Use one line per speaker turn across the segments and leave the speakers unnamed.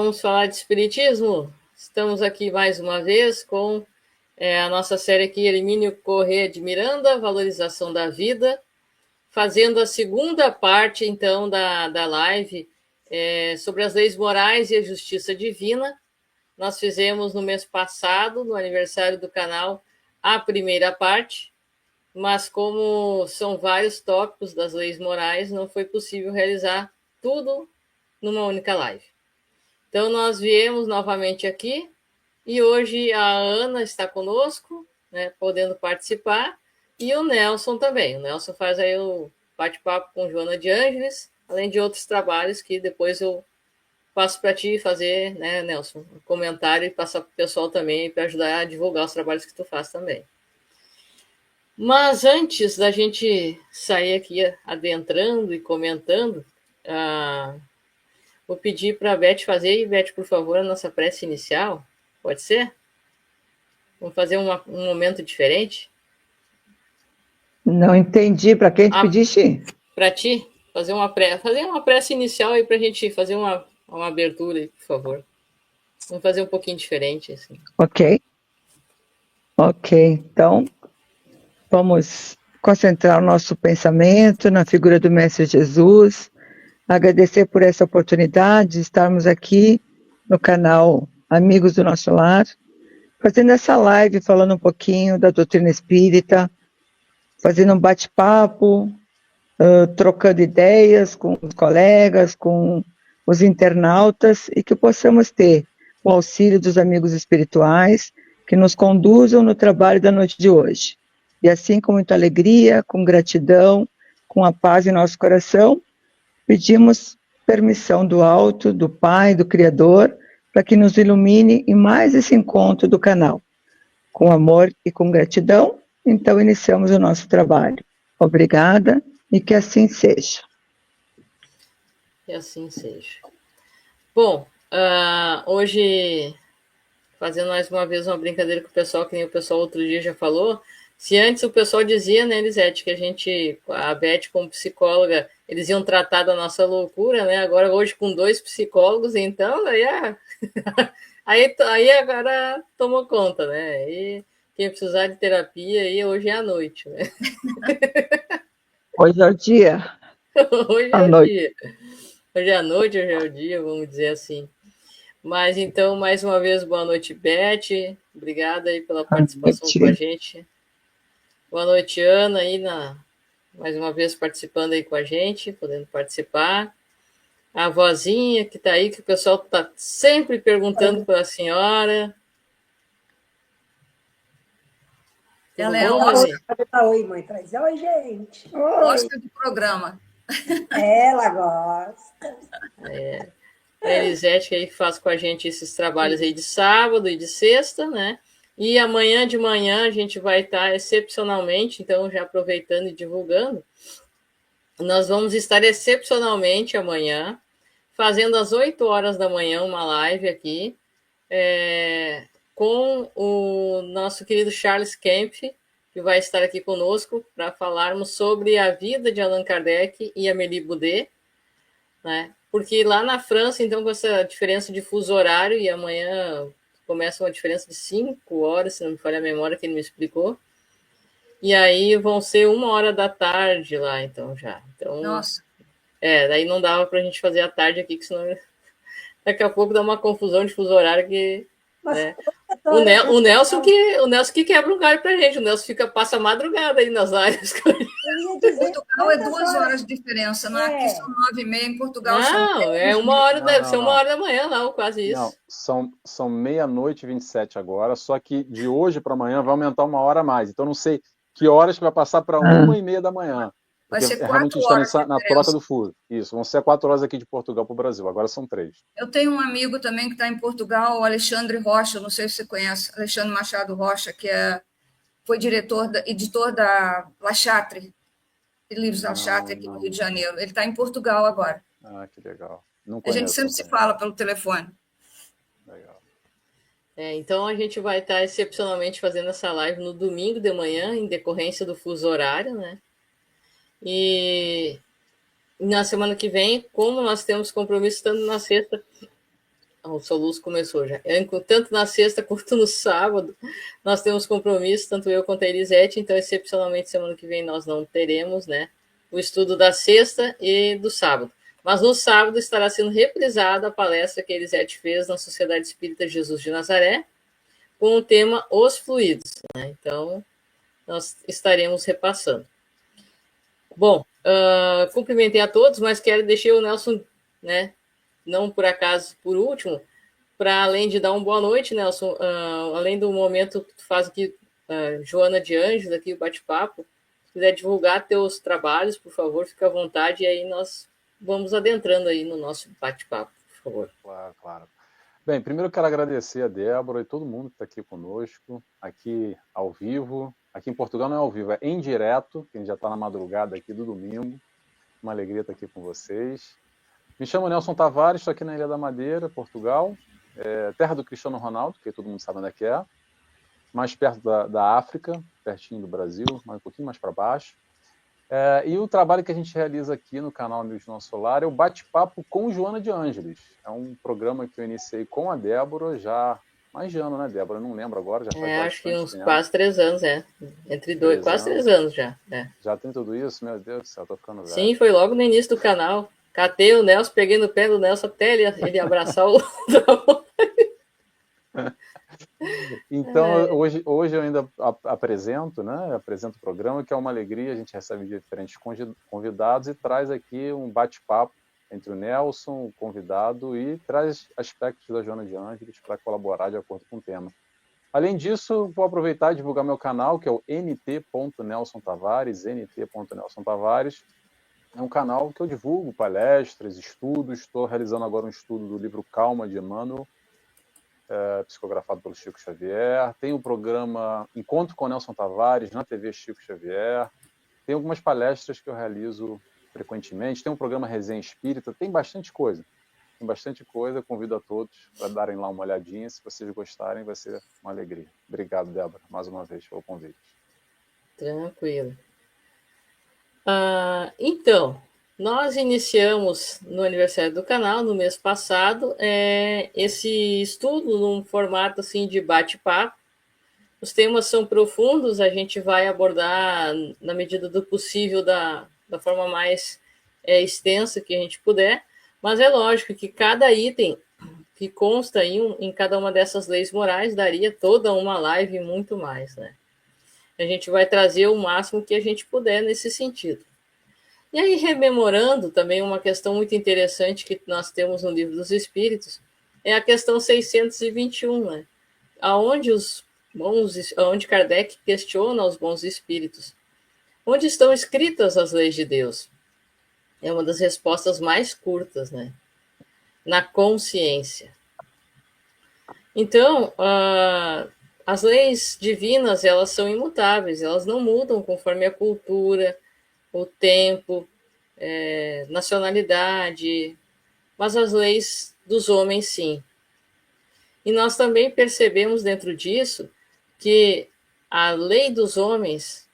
Vamos falar de espiritismo? Estamos aqui mais uma vez com a nossa série aqui, Hermínio Corrêa de Miranda, Valorização da Vida, fazendo a segunda parte, então, da live sobre as leis morais e a justiça divina. Nós fizemos no mês passado, no aniversário do canal, a primeira parte, mas como são vários tópicos das leis morais, não foi possível realizar tudo numa única live. Então, nós viemos novamente aqui e hoje a Ana está conosco, né, podendo participar, e o Nelson também. O Nelson faz aí o bate-papo com Joana de Ângeles, além de outros trabalhos que depois eu passo para ti fazer, né, Nelson, um comentário e passar para o pessoal também para ajudar a divulgar os trabalhos que tu faz também. Mas antes da gente sair aqui adentrando e comentando, vou pedir para a Beth fazer, e Beth, por favor, a nossa prece inicial. Pode ser? Vamos fazer um momento diferente?
Não entendi. Para quem tu pediste?
Para ti, fazer uma prece inicial aí para a gente fazer uma abertura aí, por favor. Vamos fazer um pouquinho diferente, assim.
Ok. Então, vamos concentrar o nosso pensamento na figura do Mestre Jesus, agradecer por essa oportunidade de estarmos aqui no canal Amigos do Nosso Lar, fazendo essa live, falando um pouquinho da doutrina espírita, fazendo um bate-papo, trocando ideias com os colegas, com os internautas, e que possamos ter o auxílio dos amigos espirituais que nos conduzam no trabalho da noite de hoje. E assim, com muita alegria, com gratidão, com a paz em nosso coração, pedimos permissão do Alto, do Pai, do Criador, para que nos ilumine em mais esse encontro do canal. Com amor e com gratidão, então iniciamos o nosso trabalho. Obrigada e que assim seja.
Que assim seja. Bom, hoje, fazendo mais uma vez uma brincadeira com o pessoal, que nem o pessoal outro dia já falou, se antes o pessoal dizia, né, Elisete, que a Beth como psicóloga, eles iam tratar da nossa loucura, né, agora hoje com 2 psicólogos, então, aí agora tomou conta, né, e quem precisar de terapia, aí hoje é à noite, né.
Hoje é o dia.
Hoje é o dia. Hoje é a noite, hoje é o dia, vamos dizer assim. Mas então, mais uma vez, boa noite, Beth. Obrigada aí pela participação com a gente. Boa noite, Ana, aí mais uma vez participando aí com a gente, podendo participar. A vozinha que está aí, que o pessoal está sempre perguntando pela senhora.
Ela é a oi, mãe. Traz. Oi, gente. Gosta do programa. Ela gosta.
A Elisete aí que faz com a gente esses trabalhos aí de sábado e de sexta, né? E amanhã de manhã a gente vai estar excepcionalmente, então já aproveitando e divulgando, nós vamos estar excepcionalmente amanhã, fazendo às 8 horas da manhã uma live aqui, com o nosso querido Charles Kemp, que vai estar aqui conosco para falarmos sobre a vida de Allan Kardec e Amélie Boudet, né? Porque lá na França, então, com essa diferença de fuso horário, e amanhã começa uma diferença de 5 horas, se não me falha a memória, que ele me explicou. E aí vão ser 1 hora da tarde lá, então, já. Então,
nossa.
Daí não dava pra gente fazer a tarde aqui, que senão daqui a pouco dá uma confusão de fuso horário que... Né? O Nelson que quebra um galho pra gente. O Nelson passa a madrugada aí nas lives.
Portugal é 2 horas de diferença, não é? Aqui são 9h30, em Portugal
são 10. Deve ser 1 hora da manhã, não, quase isso.
Não, são meia-noite e 27 agora, só que de hoje para amanhã vai aumentar 1 hora a mais. Então não sei que horas que vai passar para 1h30 da manhã.
Vai ser 4
realmente
horas
está na troca do fuso. Isso, vão ser 4 horas aqui de Portugal para o Brasil, agora são 3.
Eu tenho um amigo também que está em Portugal, o Alexandre Rocha, não sei se você conhece, Alexandre Machado Rocha, que foi editor da La Chatre, de livros da La Chatre aqui no Rio de Janeiro. Ele está em Portugal agora.
Ah, que legal. Não
conheço, a gente sempre se fala pelo telefone.
Legal.
Então a gente vai estar excepcionalmente fazendo essa live no domingo de manhã, em decorrência do fuso horário, né? E na semana que vem, como nós temos compromisso estando na sexta, O soluço começou já. Tanto na sexta quanto no sábado, nós temos compromisso, tanto eu quanto a Elisete, então, excepcionalmente, semana que vem nós não teremos, né, o estudo da sexta e do sábado. Mas no sábado estará sendo reprisada a palestra que a Elisete fez na Sociedade Espírita Jesus de Nazaré, com o tema Os Fluidos, né? Então, nós estaremos repassando. Bom, cumprimentei a todos, mas quero deixar o Nelson, né, não por acaso por último, para além de dar uma boa noite, Nelson, além do momento que tu faz aqui, Joana de Anjos, aqui o bate-papo, se quiser divulgar teus trabalhos, por favor, fica à vontade, e aí nós vamos adentrando aí no nosso bate-papo, por favor.
Claro, claro. Bem, primeiro eu quero agradecer a Débora e todo mundo que está aqui conosco, aqui ao vivo. Aqui em Portugal não é ao vivo, é em direto, que a gente já está na madrugada aqui do domingo. Uma alegria estar aqui com vocês. Me chamo Nelson Tavares, estou aqui na Ilha da Madeira, Portugal, terra do Cristiano Ronaldo, que todo mundo sabe onde é que é, mais perto da África, pertinho do Brasil, mas um pouquinho mais para baixo. E o trabalho que a gente realiza aqui no canal Amigos do Nosso Solar é o Bate-Papo com Joana de Ângeles. É um programa que eu iniciei com a Débora já mais de ano, né, Débora? Eu não lembro agora, já faz
acho que uns
tempo.
quase 3 anos, entre dois, quase 3 anos já.
Já tem tudo isso? Meu Deus do céu, tô ficando velho.
Sim, foi logo no início do canal. Catei o Nelson, peguei no pé do Nelson até ele abraçar o...
Então, hoje eu ainda apresento, né? Apresento o programa, que é uma alegria. A gente recebe diferentes convidados e traz aqui um bate-papo entre o Nelson, o convidado, e traz aspectos da Joana de Ângeles para colaborar de acordo com o tema. Além disso, vou aproveitar e divulgar meu canal, que é o nt.nelsontavares, nt.nelsontavares. É um canal que eu divulgo palestras, estudos. Estou realizando agora um estudo do livro Calma, de Emmanuel, psicografado pelo Chico Xavier. Tem o programa Encontro com Nelson Tavares, na TV Chico Xavier. Tem algumas palestras que eu realizo frequentemente. Tem um programa Resenha Espírita. Tem bastante coisa. Convido a todos para darem lá uma olhadinha. Se vocês gostarem, vai ser uma alegria. Obrigado, Débora, mais uma vez pelo convite.
Tranquilo. Então, nós iniciamos no aniversário do canal, no mês passado, esse estudo num formato assim, de bate-papo. Os temas são profundos, a gente vai abordar na medida do possível, da forma mais extensa que a gente puder, mas é lógico que cada item que consta em cada uma dessas leis morais daria toda uma live e muito mais, né? A gente vai trazer o máximo que a gente puder nesse sentido. E aí, rememorando também uma questão muito interessante que nós temos no Livro dos Espíritos, é a questão 621, né? Onde Kardec questiona os bons espíritos. Onde estão escritas as leis de Deus? É uma das respostas mais curtas, né? Na consciência. Então, as leis divinas, elas são imutáveis, elas não mudam conforme a cultura, o tempo, nacionalidade, mas as leis dos homens, sim. E nós também percebemos dentro disso que a lei dos homens,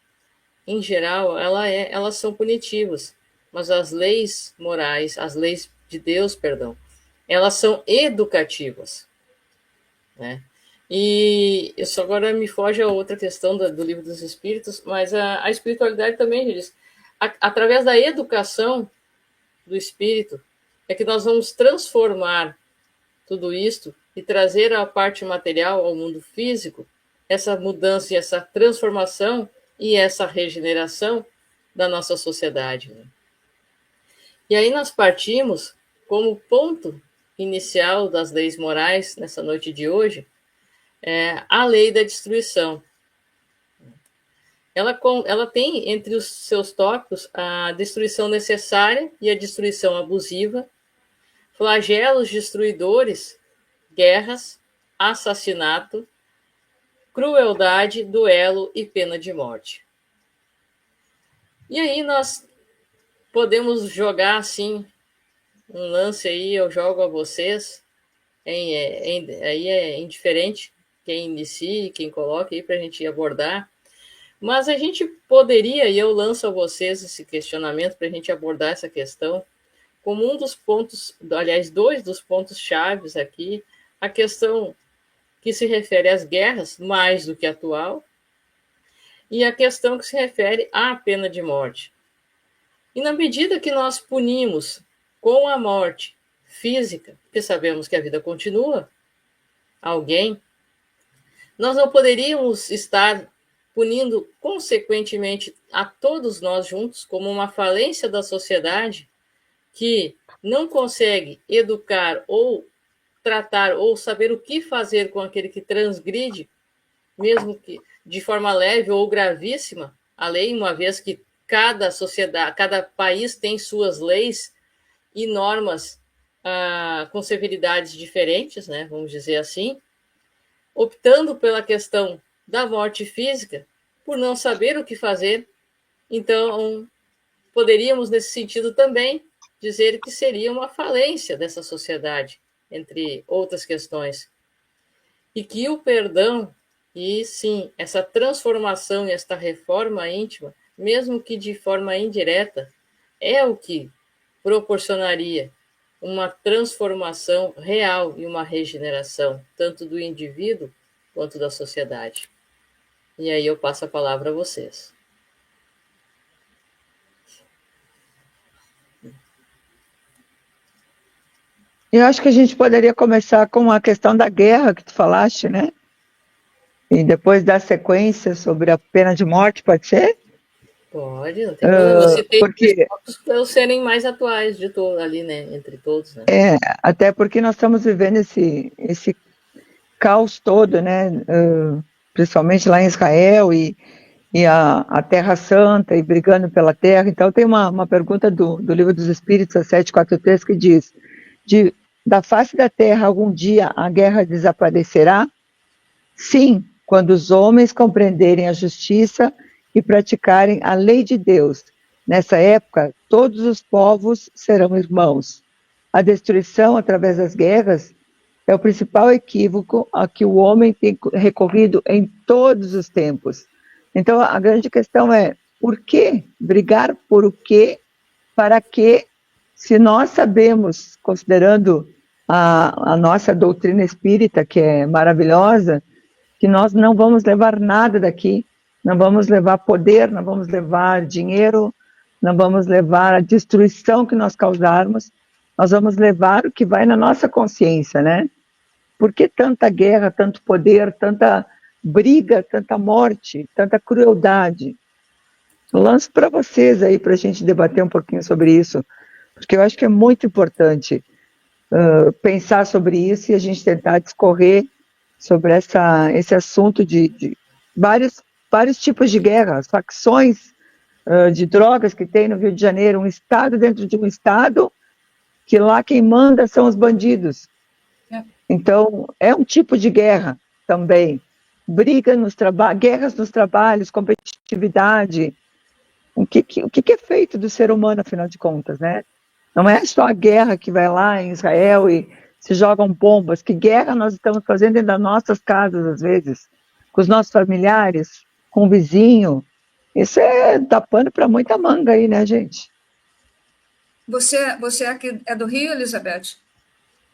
em geral, elas são punitivas, mas as leis morais, as leis de Deus, perdão, elas são educativas, né? E isso agora me foge a outra questão do Livro dos Espíritos, mas a espiritualidade também diz, através da educação do espírito, é que nós vamos transformar tudo isto e trazer a parte material ao mundo físico, essa mudança e essa transformação e essa regeneração da nossa sociedade, né? E aí nós partimos como ponto inicial das leis morais nessa noite de hoje, a lei da destruição. Ela tem entre os seus tópicos a destruição necessária e a destruição abusiva, flagelos destruidores, guerras, assassinato, crueldade, duelo e pena de morte. E aí nós podemos jogar assim um lance aí, eu jogo a vocês, aí é indiferente quem inicie, quem coloca aí para a gente abordar, mas a gente poderia, e eu lanço a vocês esse questionamento para a gente abordar essa questão, como um dos pontos, aliás, dois dos pontos chaves aqui, a questão que se refere às guerras, mais do que atual, e a questão que se refere à pena de morte. E na medida que nós punimos com a morte física, porque sabemos que a vida continua, alguém, nós não poderíamos estar punindo consequentemente a todos nós juntos como uma falência da sociedade que não consegue educar ou tratar ou saber o que fazer com aquele que transgride, mesmo que de forma leve ou gravíssima, a lei, uma vez que cada sociedade, cada país tem suas leis e normas com severidades diferentes, né, vamos dizer assim, optando pela questão da morte física, por não saber o que fazer. Então, poderíamos, nesse sentido também, dizer que seria uma falência dessa sociedade, entre outras questões. E que o perdão, e sim, essa transformação e esta reforma íntima, mesmo que de forma indireta, é o que proporcionaria uma transformação real e uma regeneração, tanto do indivíduo quanto da sociedade. E aí eu passo a palavra a vocês.
Eu acho que a gente poderia começar com a questão da guerra que tu falaste, né? E depois dar sequência sobre a pena de morte, pode ser?
Pode, não tem problema. Eu citei
porque
para serem mais atuais de todos ali, né? Entre todos, né?
até porque nós estamos vivendo esse caos todo, né? Principalmente lá em Israel e a Terra Santa e brigando pela Terra. Então tem uma pergunta do Livro dos Espíritos, a 743, que diz: da face da Terra algum dia a guerra desaparecerá? Sim, quando os homens compreenderem a justiça e praticarem a lei de Deus. Nessa época, todos os povos serão irmãos. A destruição através das guerras é o principal equívoco a que o homem tem recorrido em todos os tempos. Então, a grande questão é, por que brigar por o quê, para quê, se nós sabemos, considerando a nossa doutrina espírita, que é maravilhosa, que nós não vamos levar nada daqui, não vamos levar poder, não vamos levar dinheiro, não vamos levar a destruição que nós causarmos, nós vamos levar o que vai na nossa consciência, né? Por que tanta guerra, tanto poder, tanta briga, tanta morte, tanta crueldade? Eu lanço para vocês aí, para a gente debater um pouquinho sobre isso, porque eu acho que é muito importante pensar sobre isso e a gente tentar discorrer sobre esse assunto de vários tipos de guerra, as facções de drogas que tem no Rio de Janeiro, um estado dentro de um estado, que lá quem manda são os bandidos. Então, é um tipo de guerra também. Guerras nos trabalhos, competitividade. O que é feito do ser humano, afinal de contas, né? Não é só a guerra que vai lá em Israel e se jogam bombas. Que guerra nós estamos fazendo dentro das nossas casas, às vezes, com os nossos familiares, com o vizinho. Isso dá pano para muita manga aí, né, gente?
Você aqui é do Rio, Elizabeth?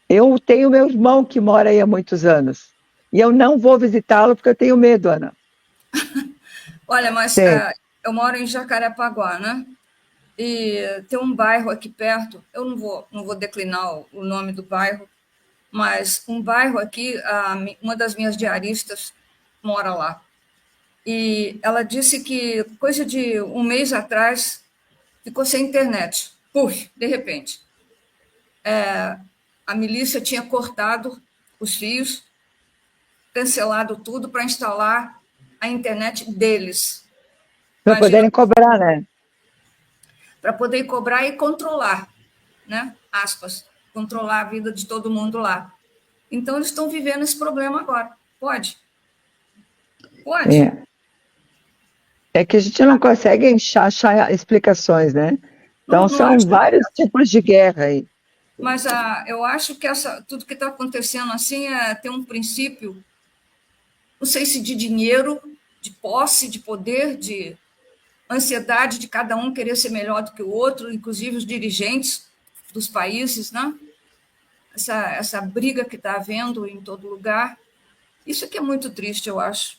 Eu tenho meu irmão que mora aí há muitos anos. E eu não vou visitá-lo porque eu tenho medo, Ana.
Olha, mas eu moro em Jacarepaguá, né? E tem um bairro aqui perto, eu não vou declinar o nome do bairro, mas um bairro aqui, uma das minhas diaristas mora lá. E ela disse que coisa de um mês atrás ficou sem internet. Puf, de repente. A milícia tinha cortado os fios, cancelado tudo para instalar a internet deles.
Para poderem cobrar, né?
Para poder cobrar e controlar, né? Aspas, controlar a vida de todo mundo lá. Então, eles estão vivendo esse problema agora. Pode? Pode.
É que a gente não consegue achar explicações, né? Então, são vários tipos de guerra aí.
Mas eu acho que tudo que está acontecendo assim tem um princípio, não sei se de dinheiro, de posse, de poder, de ansiedade de cada um querer ser melhor do que o outro, inclusive os dirigentes, dos países, né? Essa briga que está havendo em todo lugar. Isso aqui é muito triste, eu acho.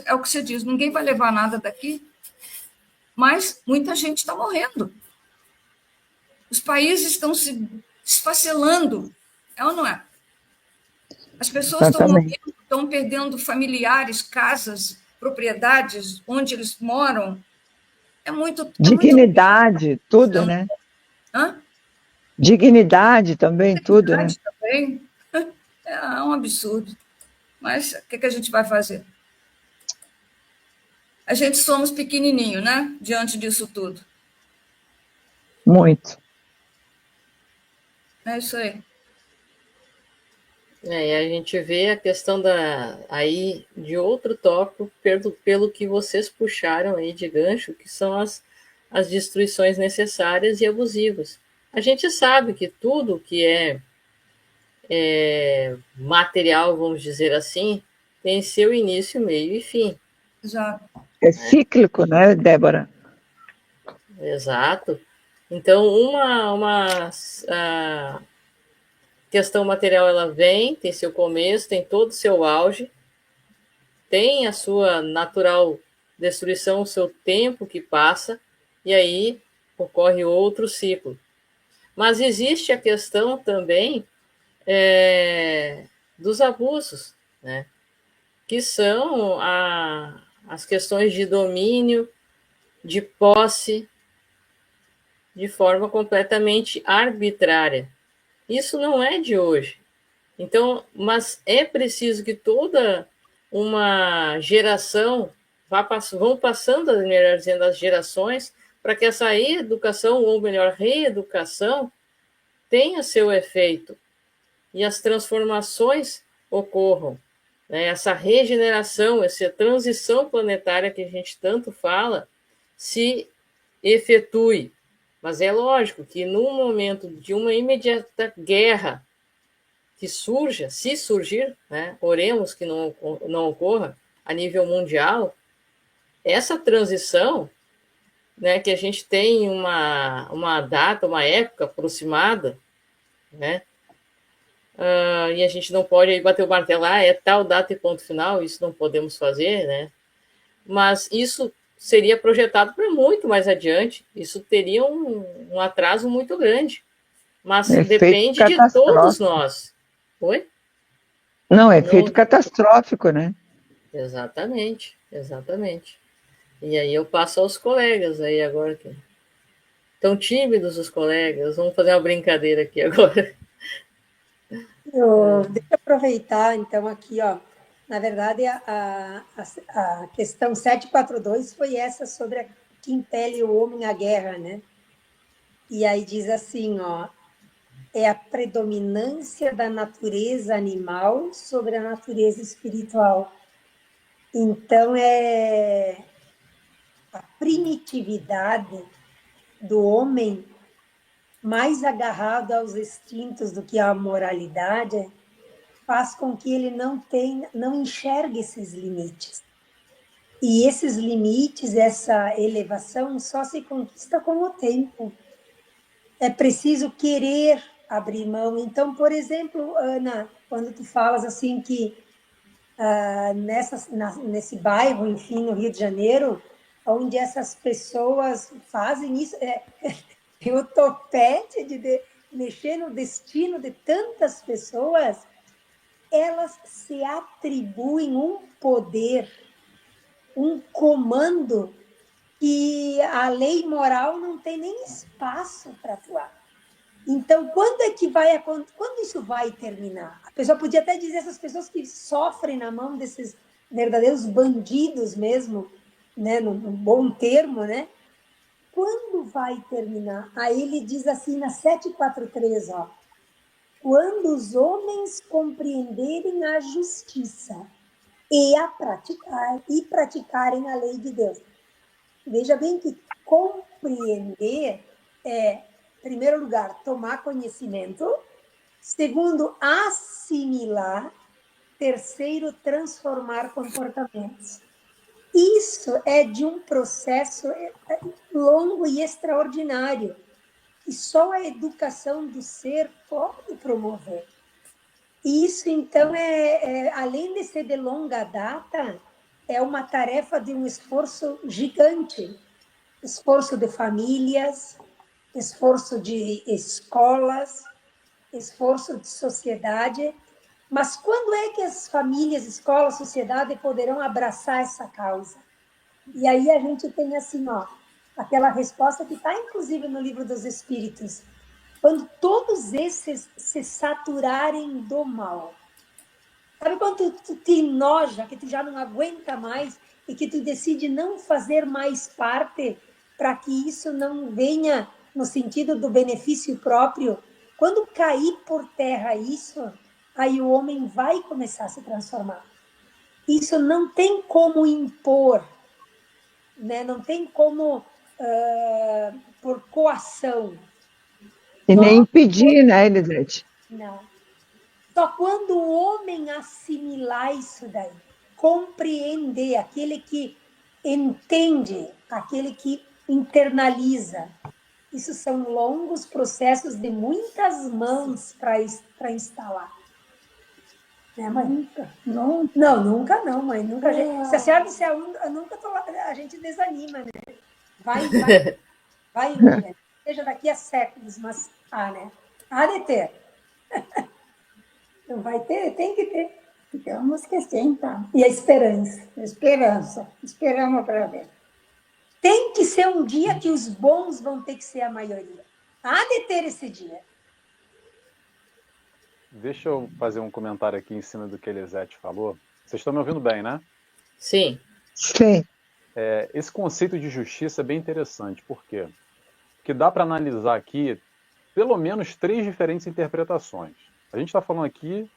É o que você diz, ninguém vai levar nada daqui, mas muita gente está morrendo. Os países estão se esfacelando, é ou não é? As pessoas estão morrendo, estão perdendo familiares, casas, propriedades, onde eles moram. É muito...
Dignidade, tudo, né?
Hã?
Dignidade também, tudo, né?
Também. É um absurdo. Mas o que a gente vai fazer? A gente somos pequenininho, né? Diante disso tudo.
Muito.
É isso aí.
E a gente vê a questão aí de outro tópico, pelo que vocês puxaram aí de gancho, que são as destruições necessárias e abusivas. A gente sabe que tudo que é material, vamos dizer assim, tem seu início, meio e fim.
Exato.
É cíclico, né, Débora?
Exato. Então, a questão material, ela vem, tem seu começo, tem todo o seu auge, tem a sua natural destruição, o seu tempo que passa, e aí ocorre outro ciclo. Mas existe a questão também dos abusos, né? Que são as questões de domínio, de posse, de forma completamente arbitrária. Isso não é de hoje. Então, mas é preciso que toda uma geração vão passando, melhor dizendo, as gerações, para que essa educação, ou melhor, reeducação, tenha seu efeito e as transformações ocorram, né? Essa regeneração, essa transição planetária que a gente tanto fala, se efetue. Mas é lógico que num momento de uma imediata guerra que surja, se surgir, né, oremos que não ocorra a nível mundial, essa transição, né, que a gente tem uma data, uma época aproximada, né, e a gente não pode aí bater o martelo, é tal data e ponto final, isso não podemos fazer, né, mas isso seria projetado para muito mais adiante, isso teria um atraso muito grande, mas depende de todos nós. Oi?
Não, efeito catastrófico, né?
Exatamente, exatamente. E aí eu passo aos colegas aí agora que estão tímidos os colegas, vamos fazer uma brincadeira aqui agora.
Deixa eu aproveitar, então, aqui, ó. Na verdade, a questão 742 foi essa sobre a que impele o homem à guerra, né? E aí diz assim, ó, é a predominância da natureza animal sobre a natureza espiritual. Então, é a primitividade do homem mais agarrado aos instintos do que à moralidade faz com que ele não enxergue esses limites. E esses limites, essa elevação, só se conquista com o tempo. É preciso querer abrir mão. Então, por exemplo, Ana, quando tu falas assim que nesse bairro, enfim, no Rio de Janeiro, onde essas pessoas fazem isso, tem o topete de mexer no destino de tantas pessoas, elas se atribuem um poder, um comando que a lei moral não tem nem espaço para atuar. Então, quando isso vai terminar? A pessoa podia até dizer essas pessoas que sofrem na mão desses verdadeiros bandidos mesmo, né, num bom termo, né? Quando vai terminar? Aí ele diz assim na 743, ó, quando os homens compreenderem a justiça e praticarem a lei de Deus. Veja bem que compreender é, em primeiro lugar, tomar conhecimento, segundo, assimilar, terceiro, transformar comportamentos. Isso é de um processo longo e extraordinário. que só a educação do ser pode promover. E isso, então, além de ser de longa data, é uma tarefa de um esforço gigante. Esforço de famílias, esforço de escolas, esforço de sociedade. Mas quando é que as famílias, escolas, sociedade poderão abraçar essa causa? E aí a gente tem assim, aquela resposta que está inclusive no Livro dos Espíritos. Quando todos esses se saturarem do mal. Sabe quando tu te enoja, que tu já não aguenta mais e que tu decide não fazer mais parte para que isso não venha no sentido do benefício próprio? Quando cair por terra isso, aí o homem vai começar a se transformar. Isso não tem como impor, né? Não tem como por coação.
E nem impedir, né, Elisete?
Não. Só quando o homem assimilar isso daí, compreender, aquele que entende, aquele que internaliza. Isso são longos processos de muitas mãos para instalar. Né, mãe? Nunca. Não, nunca não, mãe. Nunca. Se a senhora disser nunca, a gente desanima, né? Vai, né? Seja daqui a séculos, mas né? Há de ter. Não vai ter, tem que ter. Temos que sim, então. E a esperança? Esperança. Esperamos para ver. Tem que ser um dia que os bons vão ter que ser a maioria. Há de ter esse dia.
Deixa eu fazer um comentário aqui em cima do que a Elisete falou. Vocês estão me ouvindo bem, né?
Sim.
Sim.
Esse conceito de justiça é bem interessante. Por quê? Porque dá para analisar aqui pelo menos 3 diferentes interpretações. A gente está falando aqui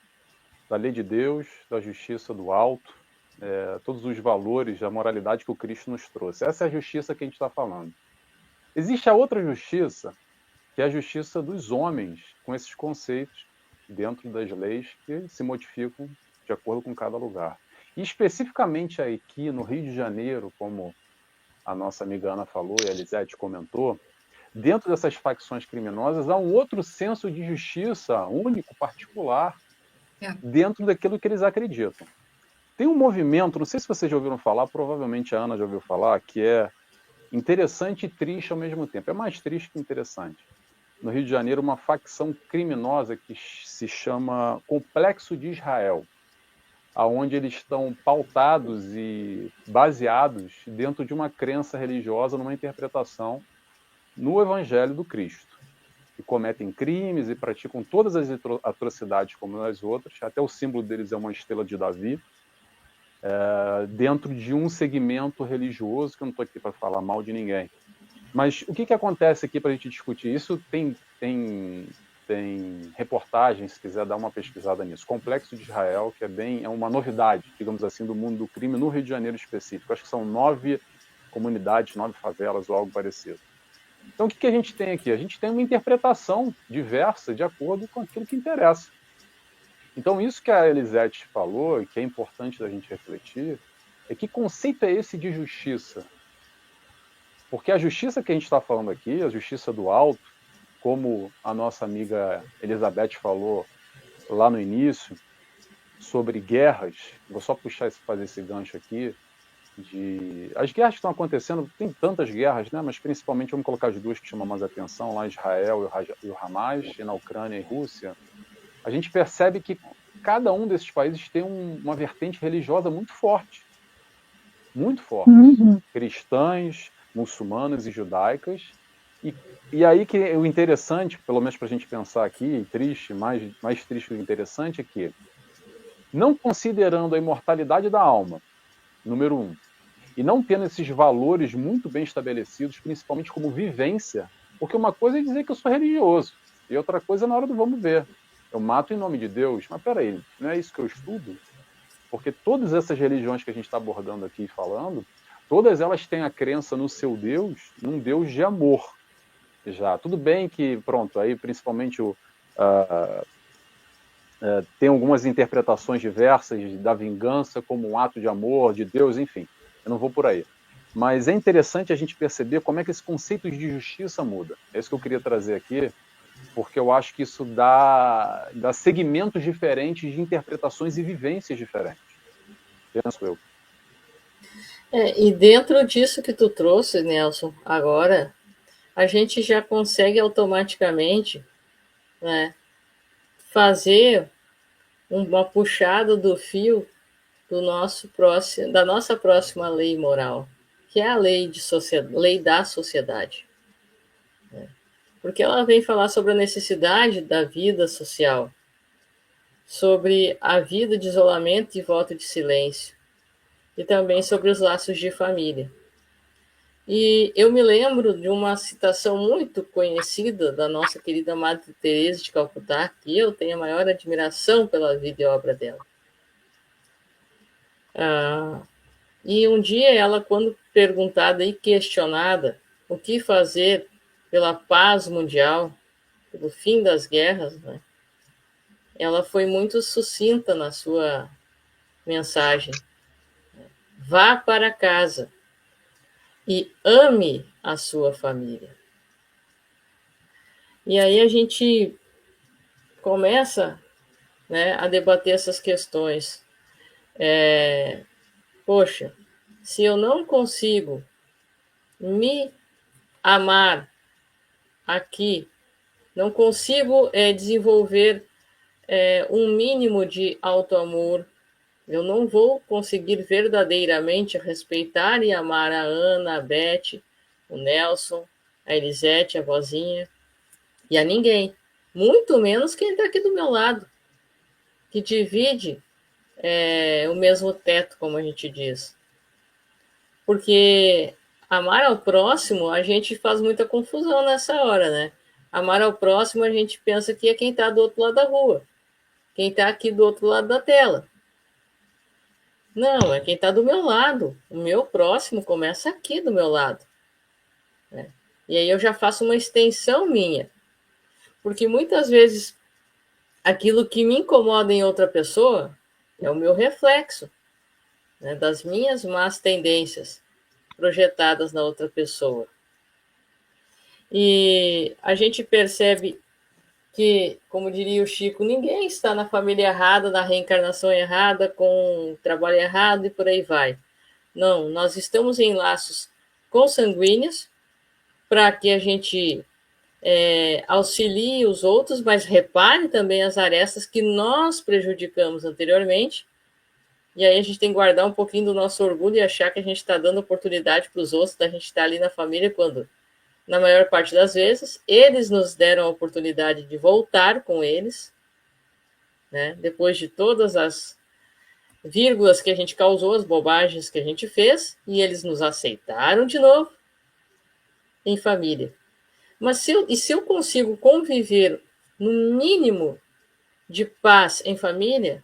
da lei de Deus, da justiça do alto, todos os valores, a moralidade que o Cristo nos trouxe. Essa é a justiça que a gente está falando. Existe a outra justiça, que é a justiça dos homens, com esses conceitos dentro das leis que se modificam de acordo com cada lugar. E especificamente aqui no Rio de Janeiro, como a nossa amiga Ana falou e a Elisete comentou, dentro dessas facções criminosas há um outro senso de justiça único, particular, dentro daquilo que eles acreditam. Tem um movimento, não sei se vocês já ouviram falar, provavelmente a Ana já ouviu falar, que é interessante e triste ao mesmo tempo. É mais triste que interessante. No Rio de Janeiro, uma facção criminosa que se chama Complexo de Israel, aonde eles estão pautados e baseados dentro de uma crença religiosa, numa interpretação no Evangelho do Cristo. E cometem crimes e praticam todas as atrocidades como nas outras, até o símbolo deles é uma estrela de Davi, dentro de um segmento religioso, que eu não estou aqui para falar mal de ninguém. Mas o que acontece aqui para a gente discutir isso? Tem reportagem, se quiser dar uma pesquisada nisso. Complexo de Israel, que é uma novidade, digamos assim, do mundo do crime no Rio de Janeiro específico. Acho que são 9 comunidades, 9 favelas ou algo parecido. Então, o que a gente tem aqui? A gente tem uma interpretação diversa de acordo com aquilo que interessa. Então, isso que a Elisete falou, e que é importante da gente refletir, é que conceito é esse de justiça? Porque a justiça que a gente está falando aqui, a justiça do alto, como a nossa amiga Elizabeth falou lá no início, sobre guerras, vou só fazer esse gancho aqui, as guerras que estão acontecendo, tem tantas guerras, né? Mas principalmente vamos colocar as duas que chamam mais atenção, lá Israel e o Hamas, e na Ucrânia e Rússia. A gente percebe que cada um desses países tem uma vertente religiosa muito forte. Muito forte. Cristãs, muçulmanas e judaicas. E aí que o interessante, pelo menos para a gente pensar aqui, triste, mais triste do que interessante, é que, não considerando a imortalidade da alma, número 1, e não tendo esses valores muito bem estabelecidos, principalmente como vivência, porque uma coisa é dizer que eu sou religioso, e outra coisa é na hora do vamos ver. Eu mato em nome de Deus, mas peraí, não é isso que eu estudo? Porque todas essas religiões que a gente está abordando aqui e falando, todas elas têm a crença no seu Deus, num Deus de amor. Já, tudo bem que, pronto, aí principalmente tem algumas interpretações diversas da vingança como um ato de amor, de Deus, enfim, eu não vou por aí. Mas é interessante a gente perceber como é que esse conceito de justiça muda. É isso que eu queria trazer aqui, porque eu acho que isso dá segmentos diferentes de interpretações e vivências diferentes. Penso eu.
E dentro disso que tu trouxe, Nelson, agora, a gente já consegue automaticamente, né, fazer uma puxada do fio da nossa próxima lei moral, que é a lei da sociedade. Né? Porque ela vem falar sobre a necessidade da vida social, sobre a vida de isolamento e voto de silêncio, e também sobre os laços de família. E eu me lembro de uma citação muito conhecida da nossa querida Madre Teresa de Calcutá, que eu tenho a maior admiração pela vida e obra dela. E um dia ela, quando perguntada e questionada o que fazer pela paz mundial, pelo fim das guerras, né, ela foi muito sucinta na sua mensagem. Vá para casa e ame a sua família. E aí a gente começa, né, a debater essas questões. Poxa, se eu não consigo me amar aqui, não consigo desenvolver um mínimo de autoamor, eu não vou conseguir verdadeiramente respeitar e amar a Ana, a Beth, o Nelson, a Elisete, a vozinha, e a ninguém. Muito menos quem está aqui do meu lado, que divide o mesmo teto, como a gente diz. Porque amar ao próximo, a gente faz muita confusão nessa hora, né? Amar ao próximo, a gente pensa que é quem está do outro lado da rua, quem está aqui do outro lado da tela. Não, é quem está do meu lado. O meu próximo começa aqui do meu lado. Né? E aí eu já faço uma extensão minha. Porque muitas vezes aquilo que me incomoda em outra pessoa é o meu reflexo, né, das minhas más tendências projetadas na outra pessoa. E a gente percebe que, como diria o Chico, ninguém está na família errada, na reencarnação errada, com o trabalho errado e por aí vai. Não, nós estamos em laços consanguíneos para que a gente auxilie os outros, mas repare também as arestas que nós prejudicamos anteriormente. E aí a gente tem que guardar um pouquinho do nosso orgulho e achar que a gente está dando oportunidade para os outros, da gente estar ali na família, quando, na maior parte das vezes, eles nos deram a oportunidade de voltar com eles, né? Depois de todas as vírgulas que a gente causou, as bobagens que a gente fez, e eles nos aceitaram de novo em família. Mas se eu consigo conviver no mínimo de paz em família,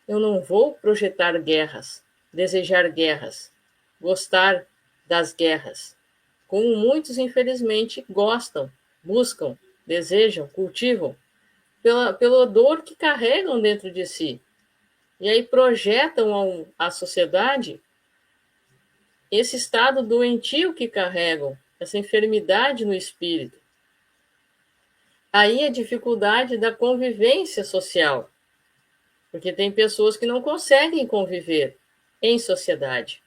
eu não vou projetar guerras, desejar guerras, gostar das guerras, como muitos, infelizmente, gostam, buscam, desejam, cultivam, pela dor que carregam dentro de si. E aí projetam à sociedade esse estado doentio que carregam, essa enfermidade no espírito. Aí a dificuldade da convivência social, porque tem pessoas que não conseguem conviver em sociedade.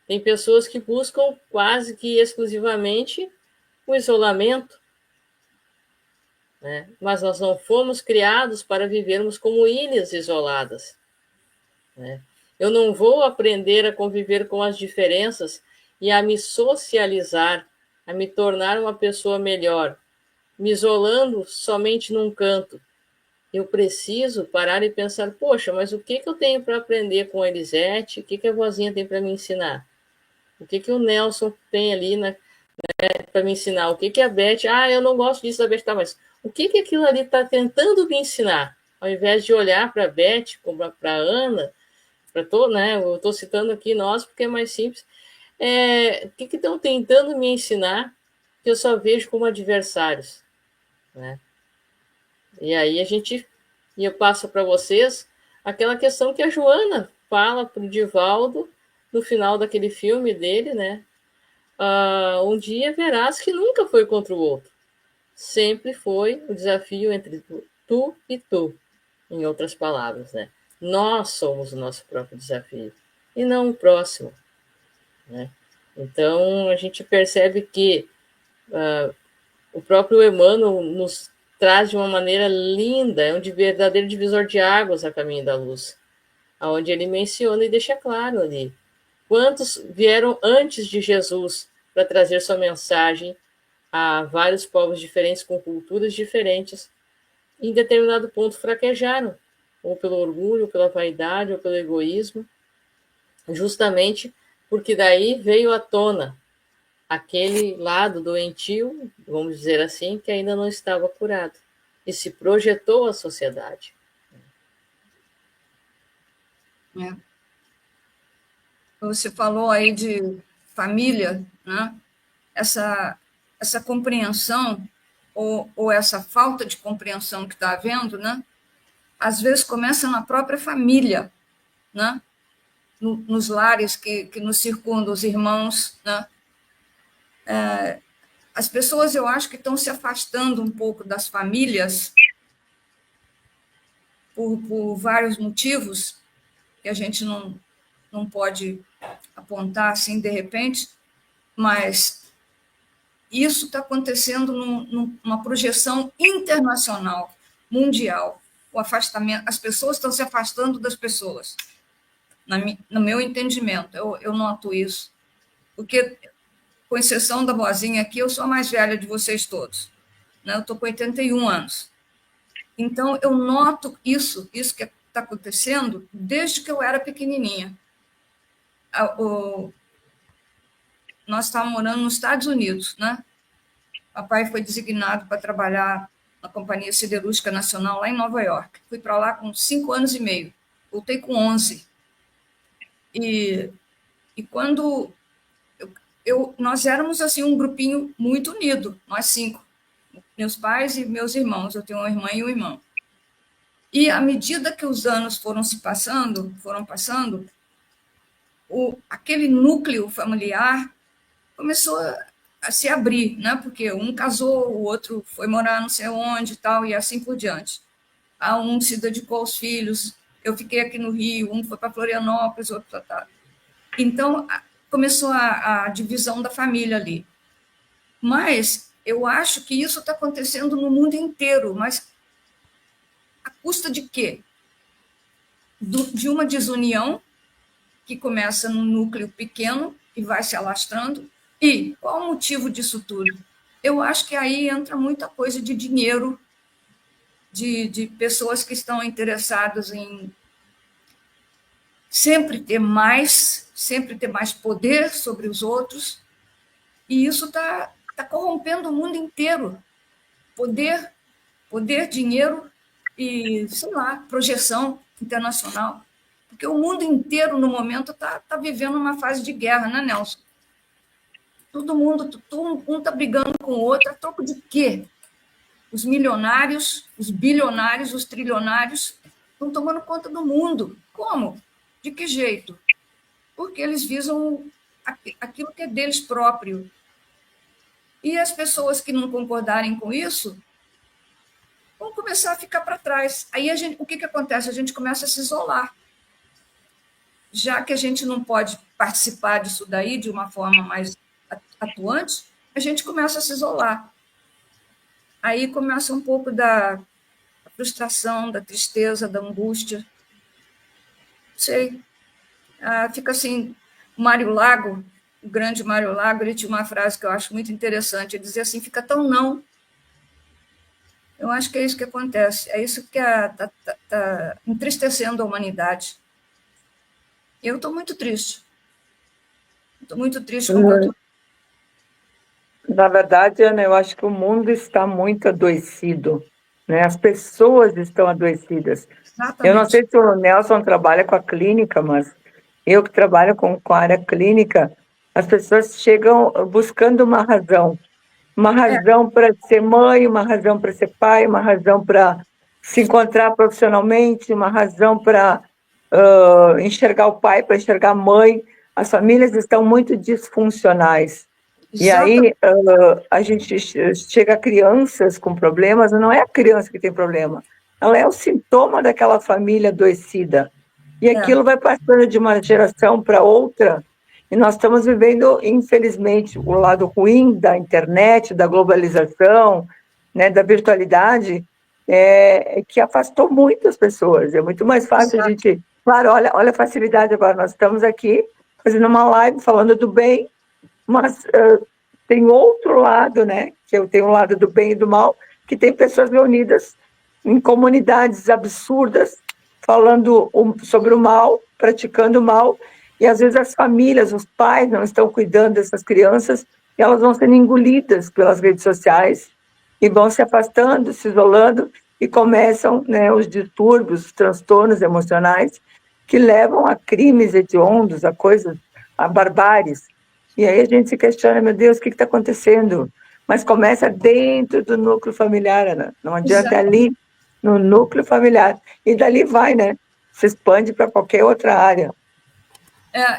Tem pessoas que buscam quase que exclusivamente o isolamento, né? Mas nós não fomos criados para vivermos como ilhas isoladas, né? Eu não vou aprender a conviver com as diferenças e a me socializar, a me tornar uma pessoa melhor, me isolando somente num canto. Eu preciso parar e pensar, poxa, mas o que eu tenho para aprender com a Elisete? O que a vozinha tem para me ensinar? O que o Nelson tem ali para me ensinar? O que a Beth... eu não gosto disso da Beth, tá, mas o que aquilo ali está tentando me ensinar? Ao invés de olhar para a Beth, para a Ana, né, eu estou citando aqui nós porque é mais simples. O que estão tentando me ensinar que eu só vejo como adversários? Né? E aí eu passo para vocês aquela questão que a Joana fala para o Divaldo no final daquele filme dele, né? Um dia verás que nunca foi contra o outro. Sempre foi o desafio entre tu e tu, em outras palavras, né? Nós somos o nosso próprio desafio e não o próximo, né? Então, a gente percebe que o próprio Emmanuel nos traz de uma maneira linda, é um verdadeiro divisor de águas a caminho da luz, onde ele menciona e deixa claro ali quantos vieram antes de Jesus para trazer sua mensagem a vários povos diferentes, com culturas diferentes, e em determinado ponto fraquejaram, ou pelo orgulho, ou pela vaidade, ou pelo egoísmo, justamente porque daí veio à tona aquele lado doentio, vamos dizer assim, que ainda não estava curado, e se projetou à sociedade.
Você falou aí de família, né? Essa compreensão ou essa falta de compreensão que está havendo, né? Às vezes começa na própria família, né? Nos lares que nos circundam, os irmãos, né? As pessoas, eu acho que estão se afastando um pouco das famílias por vários motivos que a gente não pode apontar assim de repente, mas isso está acontecendo numa projeção internacional, mundial. O afastamento, as pessoas estão se afastando das pessoas, no meu entendimento, eu noto isso, porque, com exceção da vozinha aqui, eu sou a mais velha de vocês todos, né? Eu estou com 81 anos. Então, eu noto isso que está acontecendo desde que eu era pequenininha. Nós estávamos morando nos Estados Unidos, né? Papai foi designado para trabalhar na Companhia Siderúrgica Nacional, lá em Nova York. Fui para lá com 5 anos e meio. Voltei com 11. E quando... nós éramos assim um grupinho muito unido, nós 5. Meus pais e meus irmãos. Eu tenho uma irmã e um irmão. E, à medida que os anos foram passando, aquele núcleo familiar começou a se abrir, né? Porque um casou, o outro foi morar não sei onde e tal, e assim por diante. Um se dedicou aos filhos, eu fiquei aqui no Rio, um foi para Florianópolis, outro para tal. Então, começou a divisão da família ali. Mas eu acho que isso está acontecendo no mundo inteiro, mas à custa de quê? De uma desunião que começa num núcleo pequeno e vai se alastrando. E qual o motivo disso tudo? Eu acho que aí entra muita coisa de dinheiro, de pessoas que estão interessadas em sempre ter mais poder sobre os outros, e isso está corrompendo o mundo inteiro. Poder, dinheiro e, sei lá, projeção internacional. Porque o mundo inteiro, no momento, está vivendo uma fase de guerra, né, Nelson? Todo mundo, um está brigando com o outro, a troco de quê? Os milionários, os bilionários, os trilionários estão tomando conta do mundo. Como? De que jeito? Porque eles visam aquilo que é deles próprio. E as pessoas que não concordarem com isso vão começar a ficar para trás. Aí o que acontece? A gente começa a se isolar. Já que a gente não pode participar disso daí de uma forma mais atuante, a gente começa a se isolar. Aí começa um pouco da frustração, da tristeza, da angústia. Não sei. Fica assim, o Mário Lago, o grande Mário Lago, ele tinha uma frase que eu acho muito interessante, ele dizia assim, fica tão não. Eu acho que é isso que acontece, é isso que está entristecendo a humanidade. Eu estou muito triste. Estou muito triste com tudo.
Na verdade, Ana, eu acho que o mundo está muito adoecido, né? As pessoas estão adoecidas. Exatamente. Eu não sei se o Nelson trabalha com a clínica, mas eu que trabalho com a área clínica, as pessoas chegam buscando uma razão para ser mãe, uma razão para ser pai, uma razão para se encontrar profissionalmente, uma razão para enxergar o pai, para enxergar a mãe, as famílias estão muito disfuncionais. E
Exatamente.
aí a gente chega a crianças com problemas, não é a criança que tem problema, ela é o sintoma daquela família adoecida. E aquilo vai passando de uma geração para outra, e nós estamos vivendo, infelizmente, o lado ruim da internet, da globalização, né, da virtualidade, que afastou muitas pessoas. É muito mais fácil a gente... Claro, olha a facilidade agora, nós estamos aqui fazendo uma live falando do bem, mas tem outro lado, né? Que eu tenho o lado do bem e do mal, que tem pessoas reunidas em comunidades absurdas, falando sobre o mal, praticando o mal, e às vezes as famílias, os pais não estão cuidando dessas crianças, e elas vão sendo engolidas pelas redes sociais, e vão se afastando, se isolando, e começam, né, os distúrbios, os transtornos emocionais, que levam a crimes hediondos, a coisas, a barbáries. E aí a gente se questiona, meu Deus, o que está acontecendo? Mas começa dentro do núcleo familiar, Ana. Não adianta, ali no núcleo familiar. E dali vai, né? Se expande para qualquer outra área.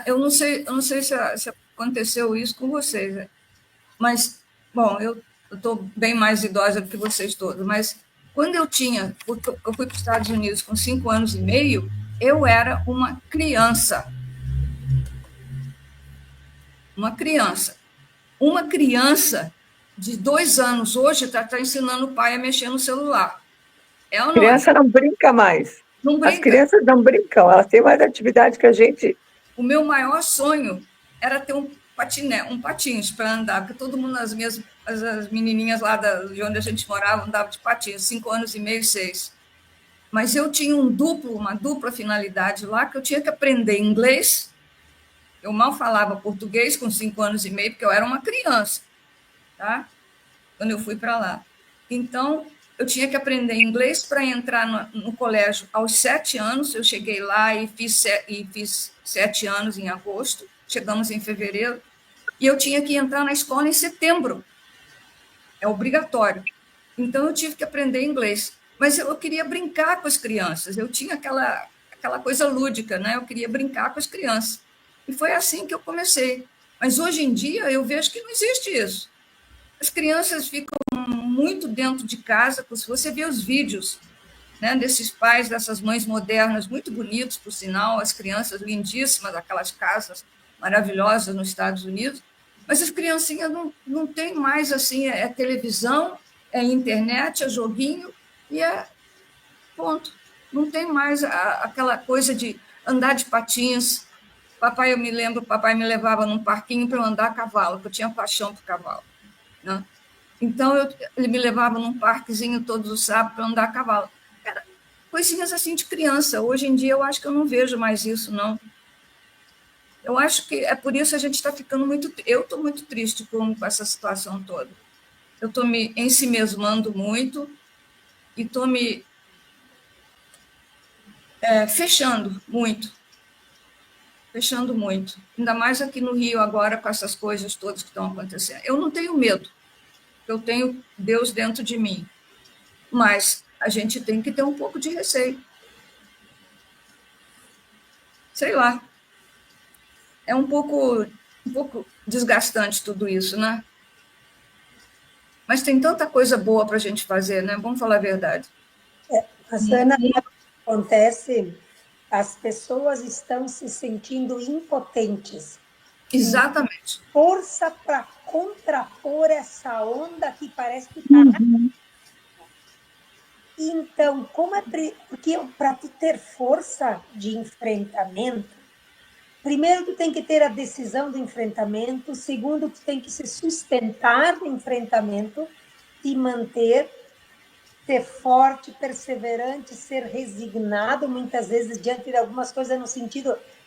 Eu não sei se aconteceu isso com vocês, né? Mas, bom, eu estou bem mais idosa do que vocês todos, mas quando eu fui para os Estados Unidos com 5 anos e meio, eu era uma criança. Uma criança. Uma criança de 2 anos hoje está ensinando o pai a mexer no celular.
A criança não brinca mais.
Não brinca.
As crianças não brincam, elas têm mais atividade que a gente.
O meu maior sonho era ter um patins para andar, porque todo mundo, as menininhas lá de onde a gente morava, andavam de patins, 5 anos e meio, 6. Mas eu tinha uma dupla finalidade lá, que eu tinha que aprender inglês. Eu mal falava português com 5 anos e meio, porque eu era uma criança, tá? Quando eu fui para lá. Então, eu tinha que aprender inglês para entrar no colégio aos 7 anos. Eu cheguei lá e fiz 7 anos em agosto. Chegamos em fevereiro. E eu tinha que entrar na escola em setembro. É obrigatório. Então, eu tive que aprender inglês. Mas eu queria brincar com as crianças. Eu tinha aquela coisa lúdica, né? Eu queria brincar com as crianças. E foi assim que eu comecei. Mas hoje em dia eu vejo que não existe isso. As crianças ficam muito dentro de casa. Se você vê os vídeos, né, desses pais, dessas mães modernas, muito bonitos, por sinal, as crianças lindíssimas, aquelas casas maravilhosas nos Estados Unidos, mas as criancinhas não têm mais assim, é televisão, é internet, é joguinho, e ponto. Não tem mais aquela coisa de andar de patins. Eu me lembro, papai me levava num parquinho para eu andar a cavalo, porque eu tinha paixão por cavalo, né? Então, ele me levava num parquezinho todos os sábados para andar a cavalo. Era coisinhas assim de criança. Hoje em dia, eu acho que eu não vejo mais isso, não. Eu acho que é por isso que a gente está ficando muito... Eu estou muito triste com essa situação toda. Eu estou me ensimesmando muito e estou me fechando muito. Fechando muito. Ainda mais aqui no Rio agora, com essas coisas todas que estão acontecendo. Eu não tenho medo. Eu tenho Deus dentro de mim. Mas a gente tem que ter um pouco de receio. Sei lá. É um pouco desgastante tudo isso, né? Mas tem tanta coisa boa para a gente fazer, né? Vamos falar a verdade.
A Sana, acontece, as pessoas estão se sentindo impotentes.
Exatamente.
Força para contrapor essa onda que parece que está Então, porque para tu ter força de enfrentamento, primeiro tu tem que ter a decisão do enfrentamento, segundo tu tem que se sustentar no enfrentamento e ser forte, perseverante, ser resignado, muitas vezes diante de algumas coisas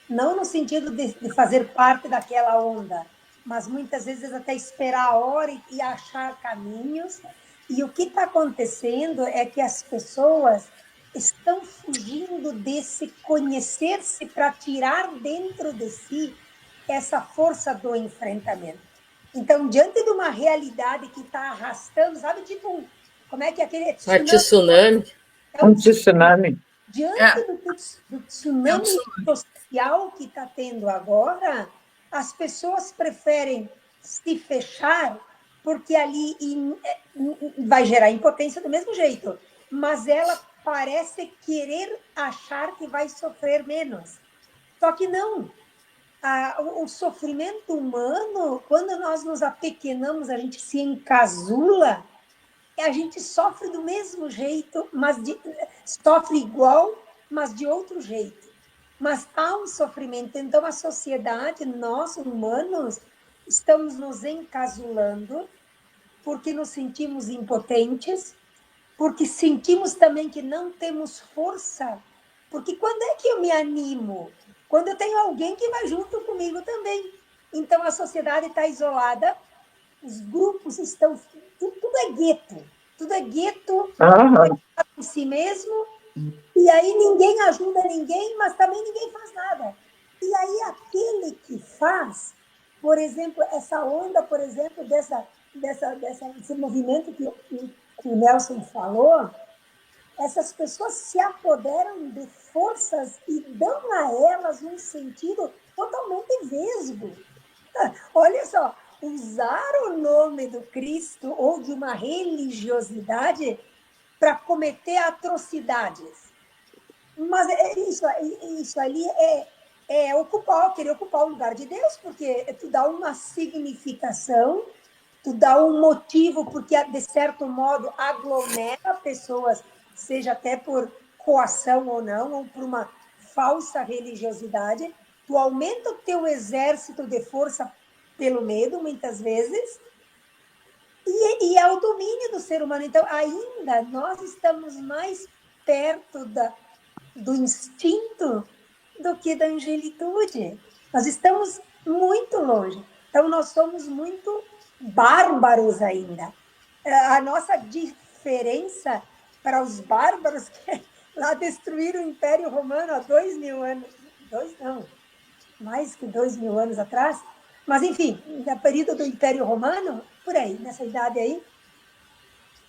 não no sentido de fazer parte daquela onda, mas muitas vezes até esperar a hora e achar caminhos. E o que está acontecendo é que as pessoas estão fugindo desse conhecer-se para tirar dentro de si essa força do enfrentamento. Então, diante de uma realidade que está arrastando, sabe, tipo, como é que é aquele
tsunami?
Um tsunami.
Diante do tsunami social que está tendo agora, as pessoas preferem se fechar, porque ali vai gerar impotência do mesmo jeito, mas ela parece querer achar que vai sofrer menos. Só que não. O sofrimento humano, quando nós nos apequenamos, a gente se encasula, a gente sofre do mesmo jeito, mas sofre igual, mas de outro jeito. Mas há um sofrimento. Então, a sociedade, nós, humanos, estamos nos encasulando porque nos sentimos impotentes, porque sentimos também que não temos força. Porque quando é que eu me animo? Quando eu tenho alguém que vai junto comigo também. Então, a sociedade está isolada, os grupos estão... Tudo é gueto. Tudo é gueto, em si mesmo, e aí ninguém ajuda ninguém, mas também ninguém faz nada. E aí aquele que faz, por exemplo, essa onda, por exemplo, desse movimento que o Nelson falou, essas pessoas se apoderam de forças e dão a elas um sentido totalmente vesgo. Olha só, usar o nome do Cristo ou de uma religiosidade para cometer atrocidades. Mas isso ali é querer ocupar o lugar de Deus, porque tu dá uma significação, tu dá um motivo, porque, de certo modo, aglomera pessoas, seja até por coação ou não, ou por uma falsa religiosidade. Tu aumenta o teu exército de força pelo medo, muitas vezes, e é o domínio do ser humano. Então, ainda nós estamos mais perto do instinto do que da angelitude. Nós estamos muito longe. Então, nós somos muito bárbaros ainda. A nossa diferença para os bárbaros que lá destruíram o Império Romano há 2000 anos, mais que 2000 anos atrás, mas, enfim, no período do Império Romano, por aí, nessa idade aí,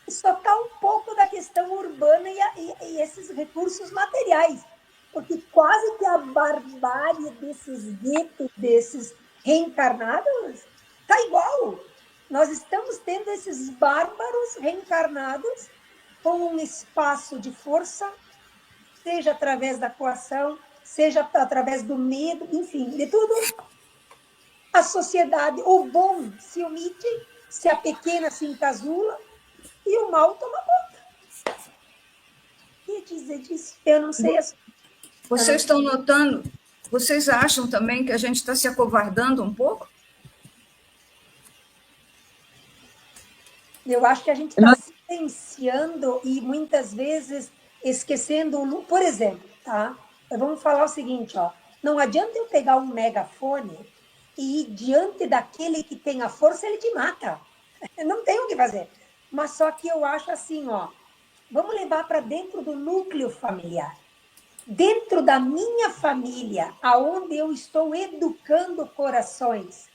só está um pouco da questão urbana e esses recursos materiais, porque quase que a barbárie desses guetos, desses reencarnados, está igual. Nós estamos tendo esses bárbaros reencarnados com um espaço de força, seja através da coação, seja através do medo, enfim, de tudo. A sociedade, o bom se omite, se a pequena se encasula e o mal toma conta. O que dizer disso? Eu não sei.
Vocês estão notando, vocês acham também que a gente está se acovardando um pouco?
Eu acho que a gente está silenciando e muitas vezes esquecendo, por exemplo, tá? Vamos falar o seguinte, ó. Não adianta eu pegar um megafone e ir diante daquele que tem a força, ele te mata. Não tem o que fazer. Mas só que eu acho assim, ó, vamos levar para dentro do núcleo familiar. Dentro da minha família, aonde eu estou educando corações,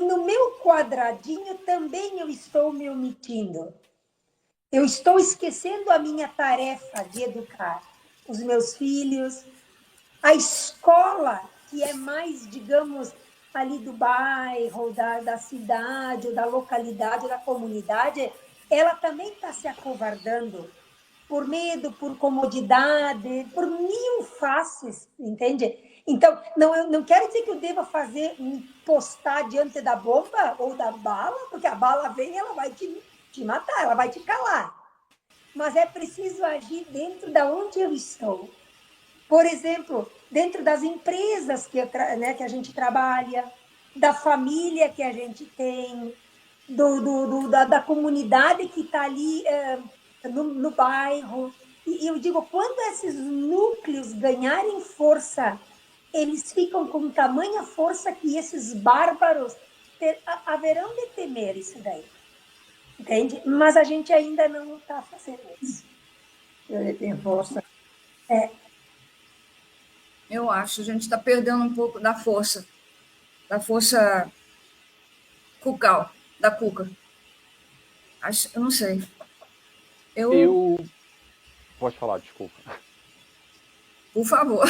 no meu quadradinho também eu estou me omitindo. Eu estou esquecendo a minha tarefa de educar os meus filhos, a escola, que é mais, digamos, ali do bairro, da cidade, da localidade, da comunidade, ela também está se acovardando por medo, por comodidade, por mil faces, entende? Então, eu não quero dizer que eu deva postar diante da bomba ou da bala, porque a bala vem e ela vai te matar, ela vai te calar. Mas é preciso agir dentro de onde eu estou. Por exemplo, dentro das empresas que a gente trabalha, da família que a gente tem, da comunidade que está ali no bairro. E eu digo, quando esses núcleos ganharem força, eles ficam com tamanha força que esses bárbaros haverão de temer isso daí. Entende? Mas a gente ainda não está fazendo isso. Ele tem força.
Eu acho, a gente está perdendo um pouco da força cucal, da cuca. Eu não sei.
Eu... Pode falar, desculpa.
Por favor.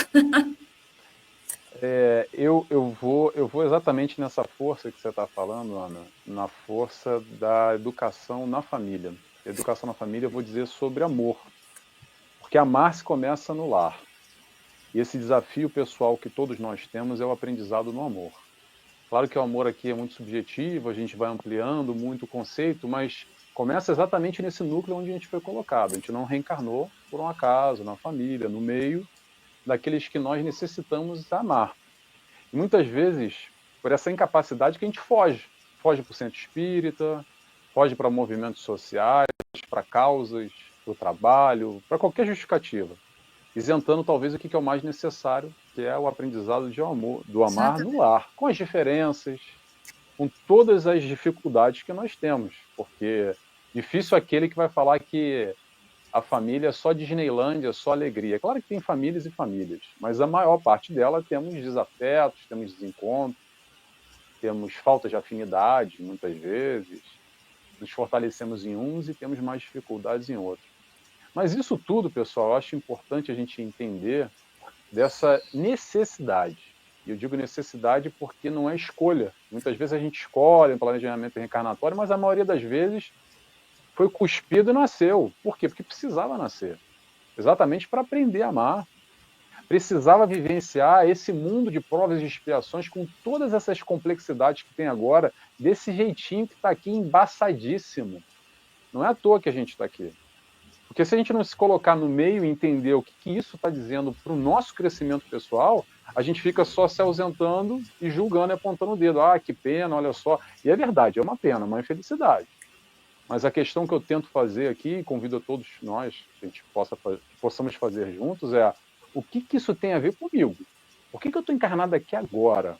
eu vou exatamente nessa força que você está falando, Ana, na força da educação na família. Educação na família, eu vou dizer sobre amor. Porque amar se começa no lar. E esse desafio pessoal que todos nós temos é o aprendizado no amor. Claro que o amor aqui é muito subjetivo, a gente vai ampliando muito o conceito, mas começa exatamente nesse núcleo onde a gente foi colocado. A gente não reencarnou por um acaso, na família, no meio daqueles que nós necessitamos amar. E muitas vezes, por essa incapacidade que a gente foge. Foge para o centro espírita, foge para movimentos sociais, para causas, para o trabalho, para qualquer justificativa. Isentando talvez o que é o mais necessário, que é o aprendizado do amar no lar, com as diferenças, com todas as dificuldades que nós temos. Porque difícil aquele que vai falar que a família é só Disneylândia, só alegria. Claro que tem famílias e famílias, mas a maior parte dela temos desafetos, temos desencontros, temos falta de afinidade, muitas vezes, nos fortalecemos em uns e temos mais dificuldades em outros. Mas isso tudo, pessoal, eu acho importante a gente entender dessa necessidade. E eu digo necessidade porque não é escolha. Muitas vezes a gente escolhe um planejamento reencarnatório, mas a maioria das vezes foi cuspido e nasceu. Por quê? Porque precisava nascer. Exatamente para aprender a amar. Precisava vivenciar esse mundo de provas e expiações com todas essas complexidades que tem agora, desse jeitinho que está aqui embaçadíssimo. Não é à toa que a gente está aqui. Porque se a gente não se colocar no meio e entender o que isso está dizendo para o nosso crescimento pessoal, a gente fica só se ausentando e julgando e apontando o dedo. Ah, que pena, olha só. E é verdade, é uma pena, uma infelicidade. Mas a questão que eu tento fazer aqui, e convido a todos nós, que a gente possamos fazer juntos, é o que isso tem a ver comigo? Por que eu estou encarnado aqui agora?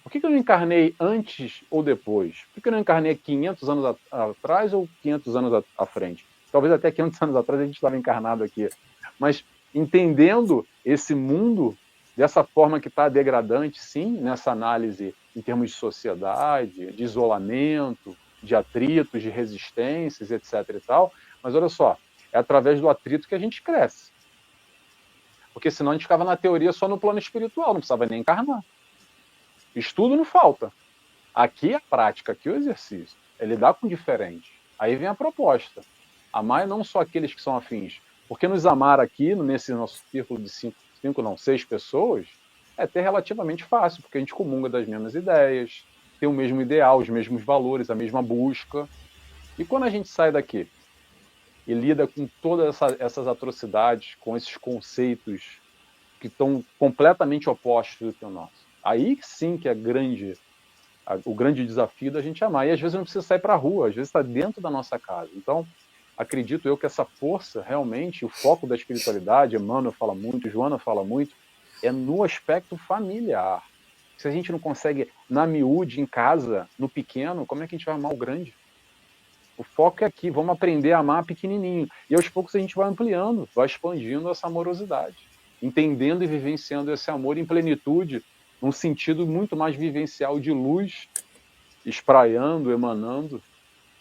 Por que eu não encarnei antes ou depois? Por que eu não encarnei 500 anos atrás ou 500 anos à frente? Talvez até 500 anos atrás a gente estava encarnado aqui. Mas entendendo esse mundo dessa forma que está degradante, sim, nessa análise em termos de sociedade, de isolamento, de atritos, de resistências, etc. e tal, mas olha só, é através do atrito que a gente cresce. Porque senão a gente ficava na teoria só no plano espiritual, não precisava nem encarnar. Estudo não falta. Aqui é a prática, aqui é o exercício. É lidar com o diferente. Aí vem a proposta. Amar não só aqueles que são afins. Porque nos amar aqui, nesse nosso círculo de 6 pessoas, é até relativamente fácil, porque a gente comunga das mesmas ideias, tem o mesmo ideal, os mesmos valores, a mesma busca. E quando a gente sai daqui e lida com todas essas atrocidades, com esses conceitos que estão completamente opostos do que o nosso, aí sim que é o grande desafio da gente amar. E às vezes não precisa sair para a rua, às vezes está dentro da nossa casa. Então, acredito eu que essa força, realmente, o foco da espiritualidade, Emmanuel fala muito, Joana fala muito, é no aspecto familiar. Se a gente não consegue, na miúde, em casa, no pequeno, como é que a gente vai amar o grande? O foco é aqui, vamos aprender a amar pequenininho. E aos poucos a gente vai ampliando, vai expandindo essa amorosidade, entendendo e vivenciando esse amor em plenitude, num sentido muito mais vivencial de luz, espraiando, emanando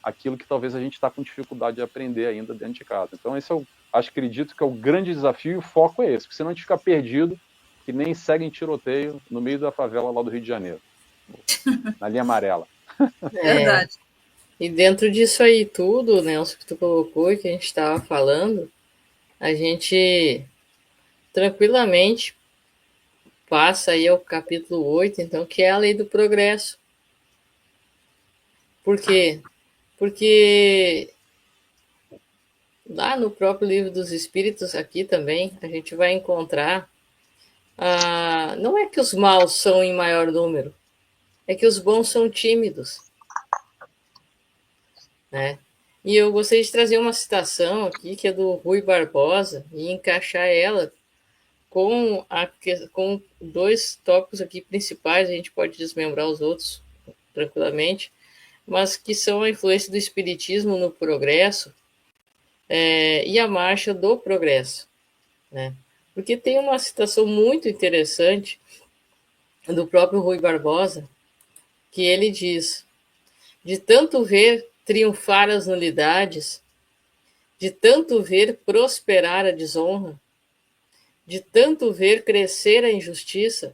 aquilo que talvez a gente está com dificuldade de aprender ainda dentro de casa. Então esse acredito que é o grande desafio e o foco é esse, porque senão a gente fica perdido, que nem segue em tiroteio no meio da favela lá do Rio de Janeiro, na linha amarela.
Verdade.
E dentro disso aí tudo, Nelson, que tu colocou e que a gente estava falando, a gente tranquilamente passa aí ao capítulo 8, então, que é a lei do progresso. Por quê? Porque lá no próprio Livro dos Espíritos, aqui também, a gente vai encontrar, não é que os maus são em maior número, é que os bons são tímidos. Né? E eu gostaria de trazer uma citação aqui, que é do Rui Barbosa, e encaixar ela com 2 tópicos aqui principais, a gente pode desmembrar os outros tranquilamente, mas que são a influência do espiritismo no progresso e a marcha do progresso. Né? Porque tem uma citação muito interessante do próprio Rui Barbosa, que ele diz: de tanto ver triunfar as nulidades, de tanto ver prosperar a desonra, de tanto ver crescer a injustiça,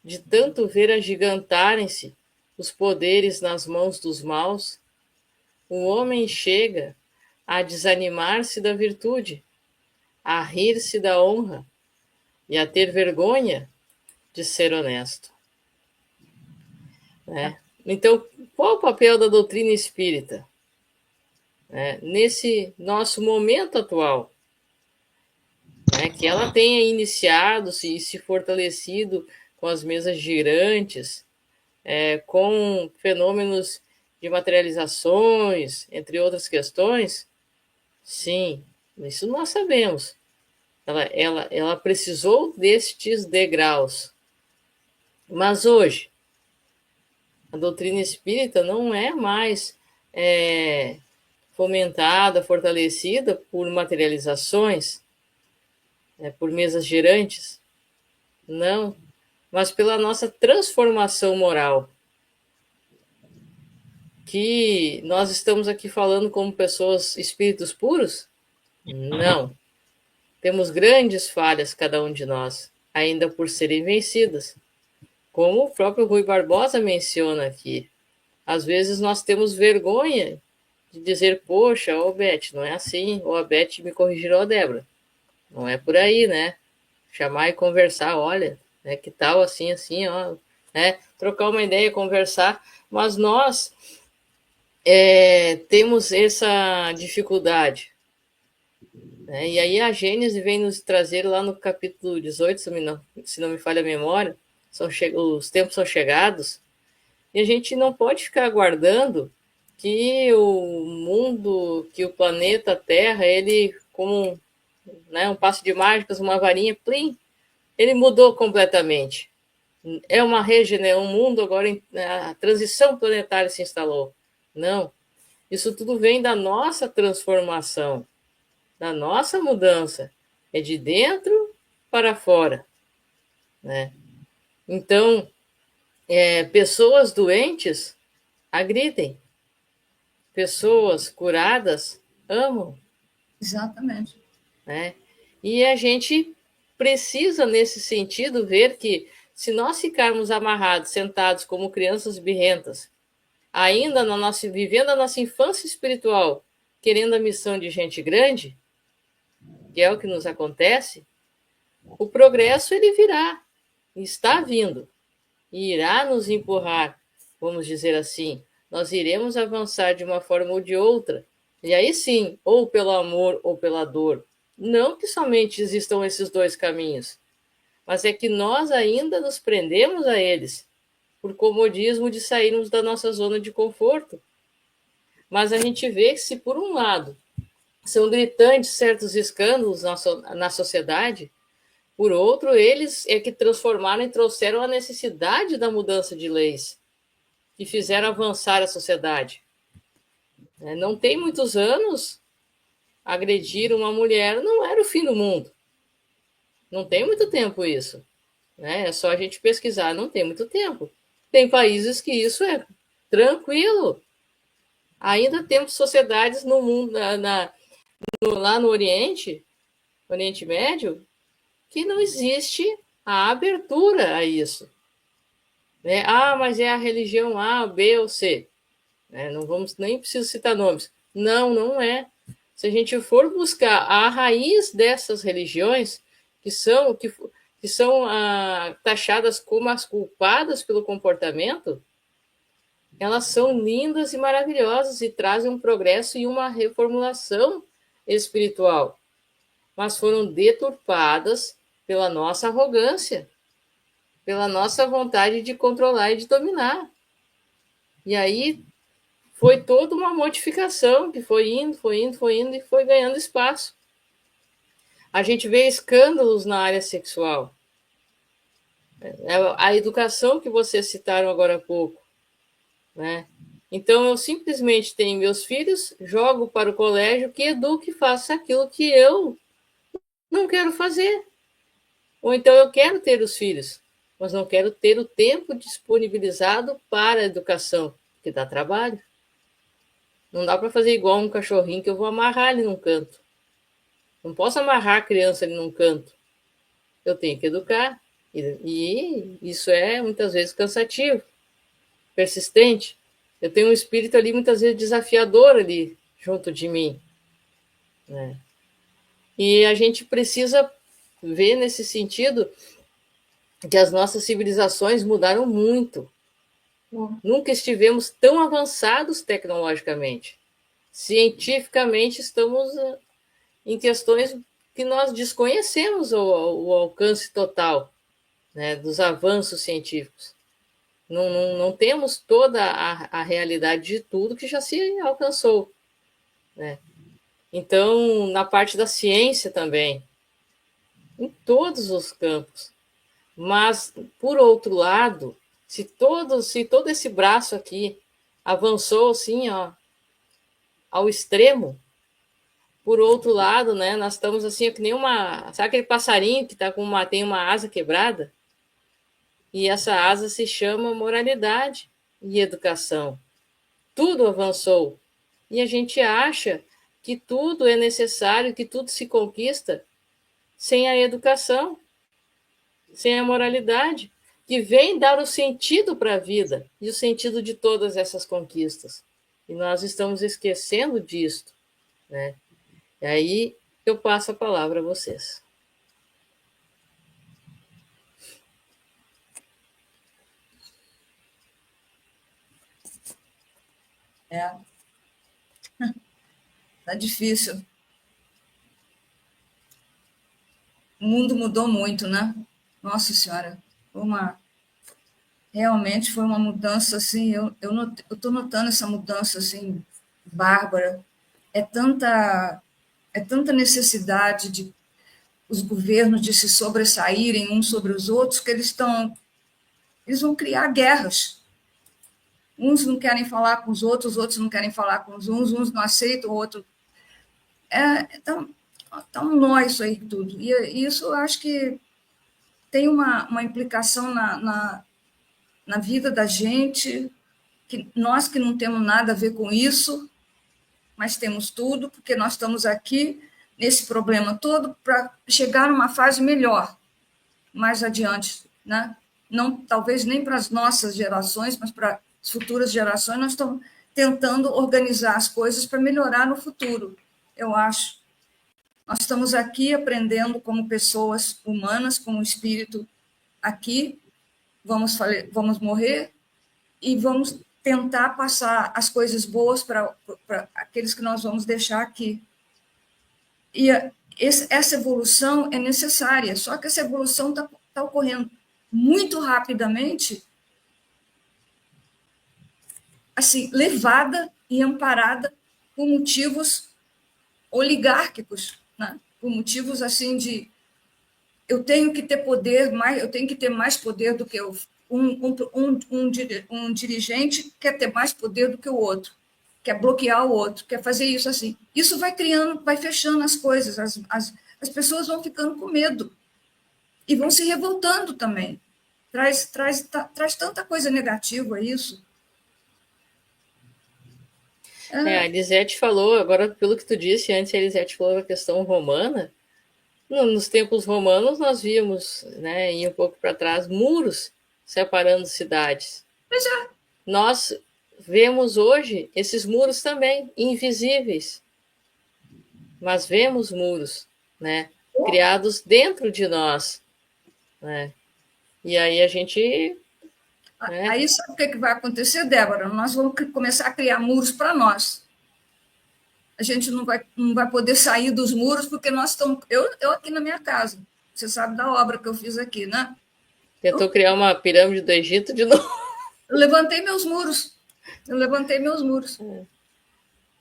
de tanto ver agigantarem-se os poderes nas mãos dos maus, o homem chega a desanimar-se da virtude, a rir-se da honra e a ter vergonha de ser honesto. Né? Então, qual o papel da doutrina espírita, né, nesse nosso momento atual? Né, que ela tenha iniciado e se fortalecido com as mesas girantes, com fenômenos de materializações, entre outras questões, sim, isso nós sabemos. Ela precisou destes degraus. Mas hoje, a doutrina espírita não é mais fomentada, fortalecida por materializações, por mesas girantes, não, mas pela nossa transformação moral. Que nós estamos aqui falando como pessoas, espíritos puros? Não. Temos grandes falhas, cada um de nós, ainda por serem vencidas. Como o próprio Rui Barbosa menciona aqui. Às vezes nós temos vergonha de dizer, poxa, ô Beth, não é assim, ou a Beth me corrigiu, ó Débora. Não é por aí, né? Chamar e conversar, olha, né, que tal assim, assim, ó, né? Trocar uma ideia, conversar, mas nós temos essa dificuldade. Né? E aí a Gênesis vem nos trazer lá no capítulo 18, se não me falha a memória, os tempos são chegados, e a gente não pode ficar aguardando que o mundo, que o planeta Terra, ele, como um passe de mágicas, uma varinha, plim, ele mudou completamente. É uma regeneração, um mundo agora, a transição planetária se instalou. Não. Isso tudo vem da nossa transformação, da nossa mudança. É de dentro para fora. Né? Então, pessoas doentes agridem. Pessoas curadas amam.
Exatamente.
Né? E a gente precisa, nesse sentido, ver que se nós ficarmos amarrados, sentados como crianças birrentas, ainda vivendo a nossa infância espiritual, querendo a missão de gente grande, que é o que nos acontece, o progresso ele virá, está vindo, e irá nos empurrar, vamos dizer assim. Nós iremos avançar de uma forma ou de outra, e aí sim, ou pelo amor ou pela dor. Não que somente existam esses dois caminhos, mas é que nós ainda nos prendemos a eles, por comodismo de sairmos da nossa zona de conforto. Mas a gente vê que se, por um lado, são gritantes certos escândalos na sociedade, por outro, eles é que transformaram e trouxeram a necessidade da mudança de leis, que fizeram avançar a sociedade. Não tem muitos anos, agredir uma mulher não era o fim do mundo. Não tem muito tempo isso. É só a gente pesquisar, não tem muito tempo. Tem países que isso é tranquilo. Ainda temos sociedades no mundo, lá no Oriente Médio, que não existe a abertura a isso. Né? Mas é a religião A, B ou C. Nem preciso citar nomes. Não, não é. Se a gente for buscar a raiz dessas religiões, que são taxadas como as culpadas pelo comportamento, elas são lindas e maravilhosas e trazem um progresso e uma reformulação espiritual, mas foram deturpadas pela nossa arrogância, pela nossa vontade de controlar e de dominar. E aí foi toda uma modificação que foi indo e foi ganhando espaço. A gente vê escândalos na área sexual. A educação que vocês citaram agora há pouco. Né? Então, eu simplesmente tenho meus filhos, jogo para o colégio, que eduque e faça aquilo que eu não quero fazer. Ou então eu quero ter os filhos, mas não quero ter o tempo disponibilizado para a educação, que dá trabalho. Não dá para fazer igual um cachorrinho que eu vou amarrar ele num canto. Não posso amarrar a criança ali num canto. Eu tenho que educar. E isso é muitas vezes cansativo, persistente. Eu tenho um espírito ali muitas vezes desafiador ali junto de mim, né? E a gente precisa ver nesse sentido que as nossas civilizações mudaram muito. Nunca estivemos tão avançados tecnologicamente. Cientificamente estamos em questões que nós desconhecemos o alcance total, né, dos avanços científicos. Não temos toda a realidade de tudo que já se alcançou, né? Então, na parte da ciência também, em todos os campos. Mas, por outro lado, se todo esse braço aqui avançou assim, ó, ao extremo, por outro lado, né, nós estamos assim, que nem uma... Sabe aquele passarinho que tem uma asa quebrada? E essa asa se chama moralidade e educação. Tudo avançou. E a gente acha que tudo é necessário, que tudo se conquista sem a educação, sem a moralidade, que vem dar o sentido para a vida e o sentido de todas essas conquistas. E nós estamos esquecendo disto, né? E aí eu passo a palavra a vocês.
Tá difícil. O mundo mudou muito, né? Nossa Senhora, realmente foi uma mudança assim. Eu estou notando essa mudança assim, bárbara. É tanta necessidade de os governos de se sobressaírem uns sobre os outros que eles vão criar guerras. Uns não querem falar com os outros não querem falar com uns não aceitam o outro. Tá um nó isso aí tudo. E isso eu acho que tem uma implicação na vida da gente, que nós que não temos nada a ver com isso, mas temos tudo, porque nós estamos aqui nesse problema todo para chegar numa fase melhor, mais adiante, né? Não, talvez nem para as nossas gerações, mas para as futuras gerações, nós estamos tentando organizar as coisas para melhorar no futuro, eu acho. Nós estamos aqui aprendendo como pessoas humanas, como espírito aqui, vamos morrer e vamos tentar passar as coisas boas para aqueles que nós vamos deixar aqui. E essa evolução é necessária, só que essa evolução está ocorrendo muito rapidamente, assim, levada e amparada por motivos oligárquicos, né? Por motivos assim de eu tenho que ter poder, eu tenho que ter mais poder do que um dirigente quer ter mais poder do que o outro, quer bloquear o outro, quer fazer isso assim. Isso vai criando, vai fechando as coisas, as pessoas vão ficando com medo e vão se revoltando também. Traz tanta coisa negativa isso.
A Elisete falou, agora pelo que tu disse antes, a Elisete falou da questão romana. Nos tempos romanos nós víamos, né, e um pouco para trás, muros separando cidades.
Pois é.
Nós vemos hoje esses muros também, invisíveis. Mas vemos muros, né, criados dentro de nós, né? E aí a gente...
Né? Aí sabe o que vai acontecer, Débora? Nós vamos começar a criar muros para nós. A gente não vai poder sair dos muros, porque nós estamos... Eu aqui na minha casa, você sabe da obra que eu fiz aqui, né?
Tentou criar uma pirâmide do Egito de novo.
Eu levantei meus muros.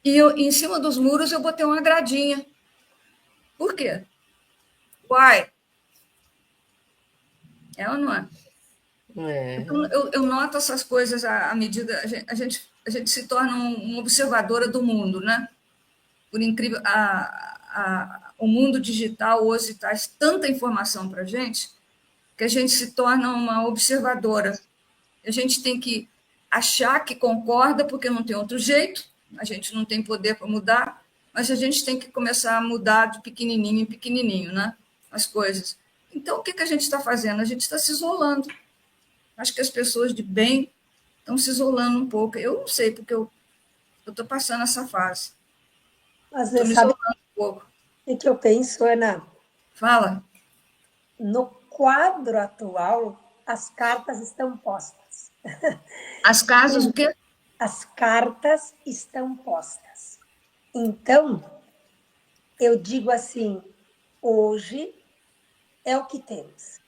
E em cima dos muros eu botei uma gradinha. Por quê? Uai! É ou não é? Então, eu noto essas coisas à medida... A gente se torna uma observadora do mundo, né? Por incrível... o mundo digital hoje traz tanta informação para a gente que a gente se torna uma observadora. A gente tem que achar que concorda, porque não tem outro jeito, a gente não tem poder para mudar, mas a gente tem que começar a mudar de pequenininho em pequenininho, né? As coisas. Então, o que a gente está fazendo? A gente está se isolando. Acho que as pessoas de bem estão se isolando um pouco. Eu não sei, porque eu estou passando essa fase.
Mas
Estou
você
me
sabe
isolando um pouco.
o que eu penso, Ana?
Fala.
No quadro atual, as cartas estão postas.
As casas, o quê?
As cartas estão postas. Então, eu digo assim, hoje é o que temos.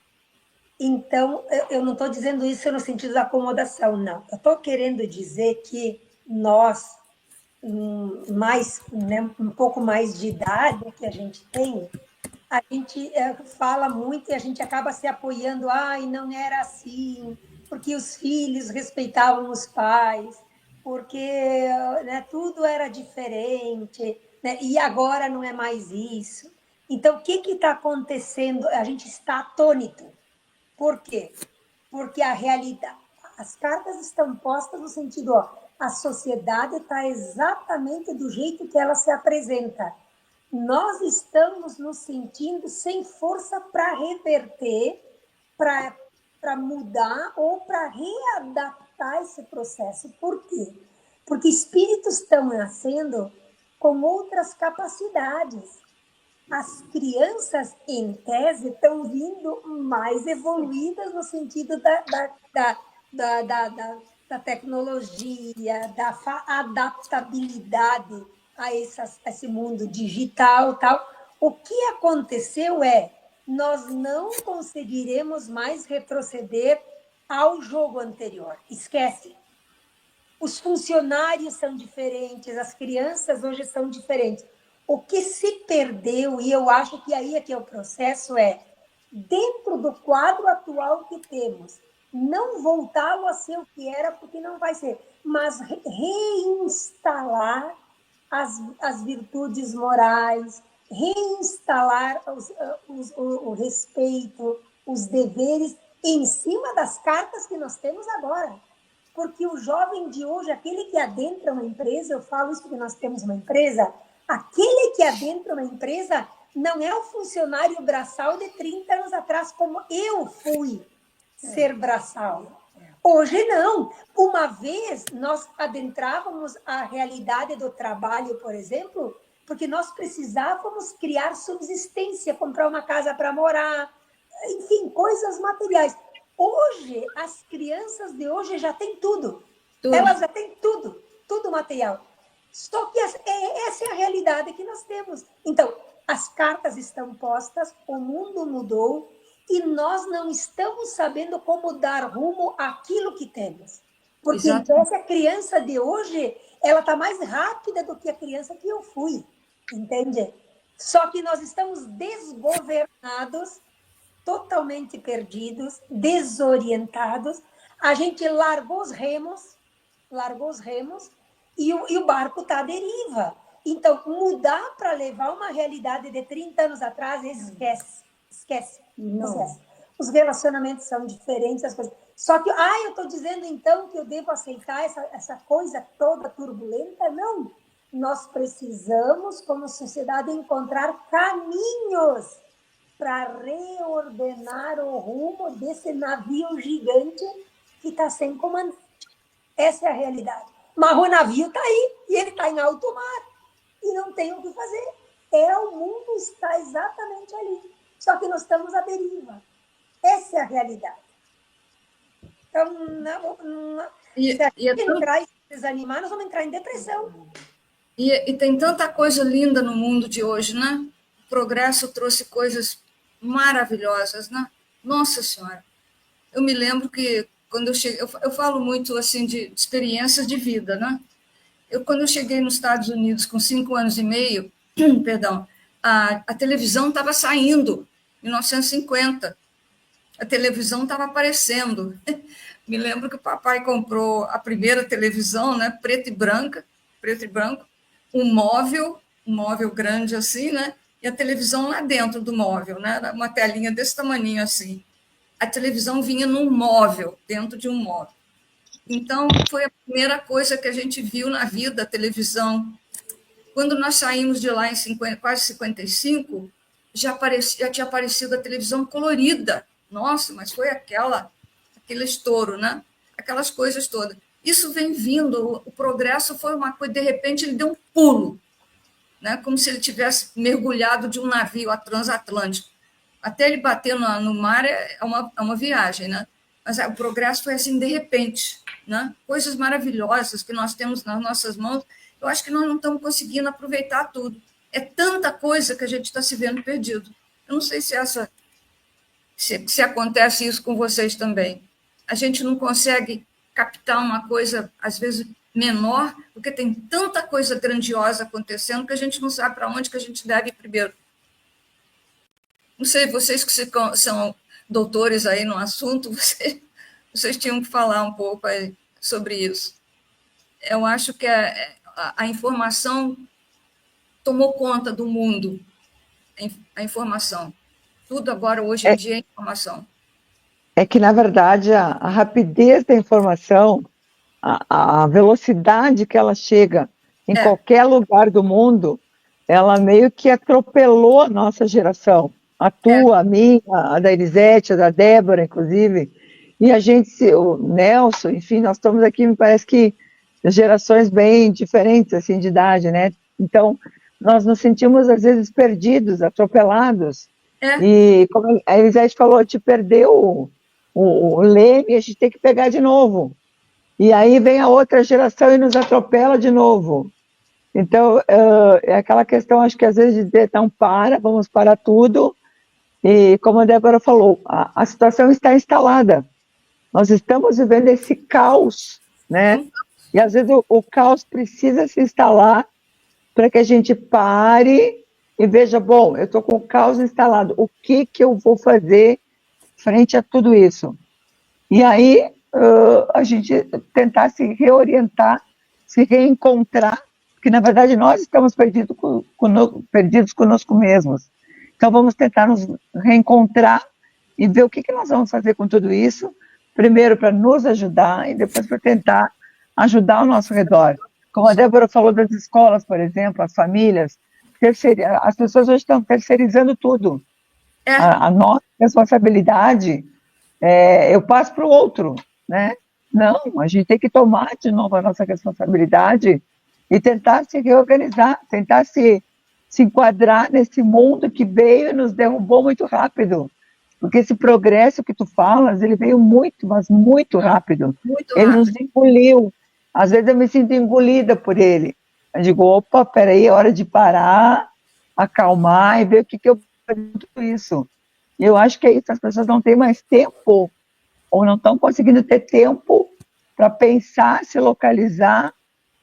Então, eu não estou dizendo isso no sentido da acomodação, não. Eu estou querendo dizer que nós, um pouco mais de idade que a gente tem, a gente fala muito e a gente acaba se apoiando, ai, não era assim, porque os filhos respeitavam os pais, porque né, tudo era diferente, né, e agora não é mais isso. Então, o que está acontecendo? A gente está atônito. Por quê? Porque a realidade, as cartas estão postas no sentido, ó, a sociedade está exatamente do jeito que ela se apresenta. Nós estamos nos sentindo sem força para reverter, para mudar ou para readaptar esse processo. Por quê? Porque espíritos estão nascendo com outras capacidades. As crianças, em tese, estão vindo mais evoluídas no sentido da tecnologia, da adaptabilidade a esse mundo digital, tal. O que aconteceu é, nós não conseguiremos mais retroceder ao jogo anterior. Esquece. Os funcionários são diferentes, as crianças hoje são diferentes. O que se perdeu, e eu acho que aí é que é o processo, é, dentro do quadro atual que temos, não voltá-lo a ser o que era, porque não vai ser, mas reinstalar as virtudes morais, reinstalar o respeito, os deveres, em cima das cartas que nós temos agora. Porque o jovem de hoje, aquele que adentra uma empresa, eu falo isso porque nós temos uma empresa, aquele que adentra uma empresa não é o funcionário braçal de 30 anos atrás, como eu fui ser braçal. Hoje não. Uma vez nós adentrávamos a realidade do trabalho, por exemplo, porque nós precisávamos criar subsistência, comprar uma casa para morar, enfim, coisas materiais. Hoje, as crianças de hoje já têm tudo. Elas já têm tudo, tudo material. Só que essa é a realidade que nós temos. Então, as cartas estão postas, o mundo mudou e nós não estamos sabendo como dar rumo àquilo que temos. Porque essa criança de hoje, ela está mais rápida do que a criança que eu fui, entende? Só que nós estamos desgovernados, totalmente perdidos, desorientados. A gente largou os remos e o barco está à deriva. Então, mudar para levar uma realidade de 30 anos atrás, esquece. Os relacionamentos são diferentes, as coisas. Só que, eu estou dizendo então que eu devo aceitar essa coisa toda turbulenta? Não. Nós precisamos, como sociedade, encontrar caminhos para reordenar o rumo desse navio gigante que está sem comandante. Essa é a realidade. Mas o navio está aí, e ele está em alto mar, e não tem o que fazer. O mundo está exatamente ali, só que nós estamos à deriva. Essa é a realidade. Então, se a gente entrar e desanimar, nós vamos entrar em depressão.
E tem tanta coisa linda no mundo de hoje, né? O progresso trouxe coisas maravilhosas, né? Nossa Senhora! Eu me lembro que quando eu cheguei, eu falo muito assim de experiências de vida, né? Quando eu cheguei nos Estados Unidos com 5 anos e meio, perdão, a televisão estava saindo, em 1950. A televisão estava aparecendo. Me lembro que o papai comprou a primeira televisão, né, preto e branco, um móvel grande assim, né, e a televisão lá dentro do móvel, né, uma telinha desse tamaninho assim. A televisão vinha num móvel, dentro de um móvel. Então, foi a primeira coisa que a gente viu na vida, a televisão. Quando nós saímos de lá em quase 55, já tinha aparecido a televisão colorida. Nossa, mas foi aquele estouro, né? Aquelas coisas todas. Isso vem vindo, o progresso foi uma coisa, de repente ele deu um pulo, né? Como se ele tivesse mergulhado de um navio transatlântico. Até ele bater no mar é uma viagem, né? Mas o progresso foi assim, de repente, né? Coisas maravilhosas que nós temos nas nossas mãos, eu acho que nós não estamos conseguindo aproveitar tudo. É tanta coisa que a gente está se vendo perdido. Eu não sei se acontece isso com vocês também. A gente não consegue captar uma coisa, às vezes, menor, porque tem tanta coisa grandiosa acontecendo que a gente não sabe para onde que a gente deve ir primeiro. Não sei, vocês que são doutores aí no assunto, vocês tinham que falar um pouco aí sobre isso. Eu acho que a informação tomou conta do mundo, a informação. Tudo agora, hoje em dia, é informação.
É que, na verdade, a rapidez da informação, a velocidade que ela chega em qualquer lugar do mundo, ela meio que atropelou a nossa geração. A tua, a minha, a da Elisete, a da Débora, inclusive. E a gente, o Nelson, enfim, nós estamos aqui, me parece que gerações bem diferentes, assim, de idade, né? Então, nós nos sentimos, às vezes, perdidos, atropelados. E, como a Elisete falou, te perdeu o leme, a gente tem que pegar de novo. E aí vem a outra geração e nos atropela de novo. Então, é aquela questão, acho que às vezes de dizer, não, vamos parar tudo. E como a Débora falou, a situação está instalada. Nós estamos vivendo esse caos, né? E às vezes o caos precisa se instalar para que a gente pare e veja, bom, eu estou com o caos instalado, o que eu vou fazer frente a tudo isso? E aí a gente tentar se reorientar, se reencontrar, porque na verdade nós estamos perdidos conosco mesmos. Então vamos tentar nos reencontrar e ver o que nós vamos fazer com tudo isso, primeiro para nos ajudar e depois para tentar ajudar ao nosso redor. Como a Débora falou das escolas, por exemplo, as famílias, as pessoas hoje estão terceirizando tudo. A nossa responsabilidade, eu passo para o outro, né? Não, a gente tem que tomar de novo a nossa responsabilidade e tentar se reorganizar, tentar se enquadrar nesse mundo que veio e nos derrubou muito rápido. Porque esse progresso que tu falas, ele veio muito, mas muito rápido. Ele nos engoliu. Às vezes eu me sinto engolida por ele. Eu digo, opa, peraí, é hora de parar, acalmar e ver o que eu faço com tudo isso. E eu acho que é isso, as pessoas não têm mais tempo, ou não estão conseguindo ter tempo para pensar, se localizar,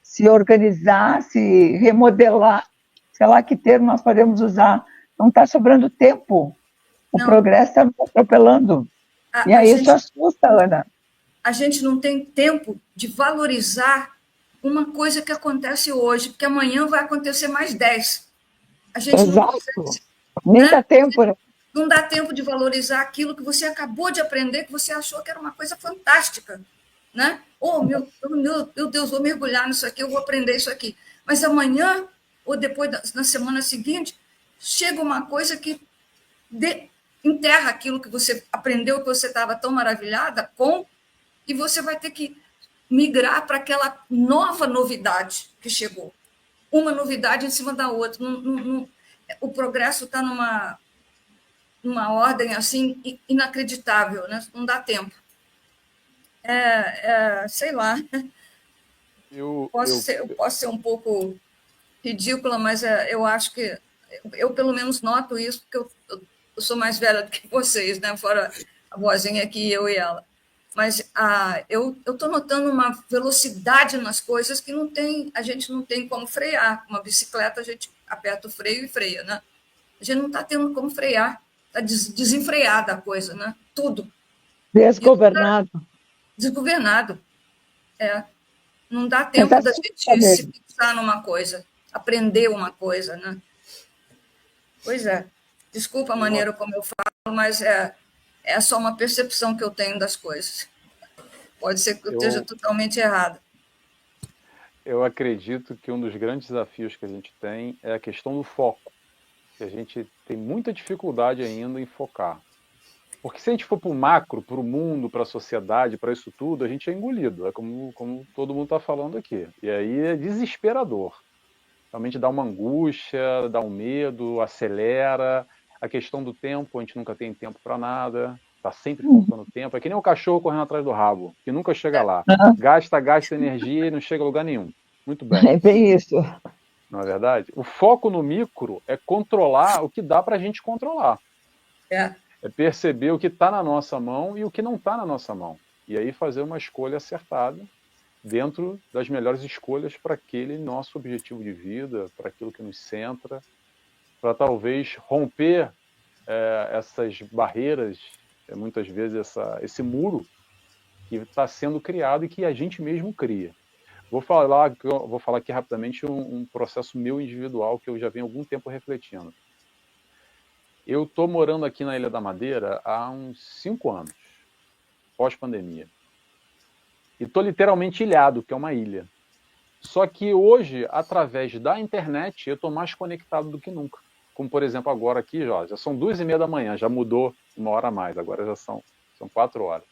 se organizar, se remodelar, sei lá que termo nós podemos usar. Não está sobrando tempo. O progresso está nos atropelando. E aí isso assusta, Ana.
A gente não tem tempo de valorizar uma coisa que acontece hoje, porque amanhã vai acontecer mais 10. A gente não consegue,
nem dá tempo, né?
Não dá tempo de valorizar aquilo que você acabou de aprender, que você achou que era uma coisa fantástica, né? Oh, meu Deus, vou mergulhar nisso aqui, eu vou aprender isso aqui. Mas amanhã, ou depois, na semana seguinte, chega uma coisa que enterra aquilo que você aprendeu, que você estava tão maravilhada com, e você vai ter que migrar para aquela nova novidade que chegou. Uma novidade em cima da outra. O progresso está numa ordem assim inacreditável, né? Não dá tempo. Sei lá. Eu posso ser um pouco ridícula, mas eu acho que eu pelo menos noto isso, porque eu sou mais velha do que vocês, né? Fora a vozinha aqui, eu e ela. Mas eu estou notando uma velocidade nas coisas que a gente não tem como frear. Uma bicicleta, a gente aperta o freio e freia, né? A gente não está tendo como frear. Está desenfreada a coisa, né? Tudo.
Desgovernado.
Desgovernado. Não dá tempo da gente se fixar numa coisa, aprender uma coisa, né? Pois é. Desculpa a maneira como eu falo, mas é só uma percepção que eu tenho das coisas. Pode ser que eu esteja totalmente errada.
Eu acredito que um dos grandes desafios que a gente tem é a questão do foco. que a gente tem muita dificuldade ainda em focar. Porque se a gente for para o macro, para o mundo, para a sociedade, para isso tudo, a gente é engolido, é como todo mundo está falando aqui. E aí é desesperador. Realmente dá uma angústia, dá um medo, acelera. A questão do tempo, a gente nunca tem tempo para nada, está sempre faltando tempo. É que nem o cachorro correndo atrás do rabo, que nunca chega lá. Gasta energia e não chega a lugar nenhum. Muito bem.
É bem isso.
Não é verdade? O foco no micro é controlar o que dá para a gente controlar. É perceber o que está na nossa mão e o que não está na nossa mão. E aí fazer uma escolha acertada dentro das melhores escolhas para aquele nosso objetivo de vida, para aquilo que nos centra, para talvez romper essas barreiras, muitas vezes esse muro que está sendo criado e que a gente mesmo cria. Vou falar aqui rapidamente um processo meu individual que eu já venho há algum tempo refletindo. Eu estou morando aqui na Ilha da Madeira há uns 5 anos, pós-pandemia. E estou literalmente ilhado, que é uma ilha. Só que hoje, através da internet, eu estou mais conectado do que nunca. Como, por exemplo, agora aqui, já são 2h30 da manhã, já mudou 1 hora a mais, agora já são 4 horas.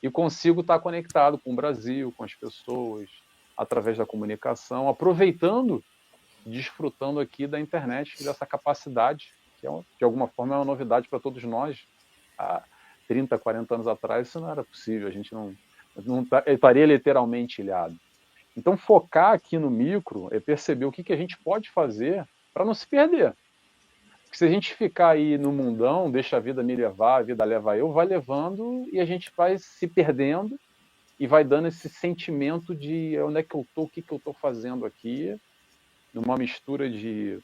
E consigo estar conectado com o Brasil, com as pessoas, através da comunicação, aproveitando, desfrutando aqui da internet, dessa capacidade, que de alguma forma é uma novidade para todos nós. Há 30, 40 anos atrás isso não era possível, a gente não estaria literalmente ilhado. Então focar aqui no micro é perceber o que a gente pode fazer para não se perder. Porque se a gente ficar aí no mundão, deixa a vida me levar, a vida leva eu, vai levando e a gente vai se perdendo e vai dando esse sentimento de onde é que eu estou, o que eu estou fazendo aqui, numa mistura de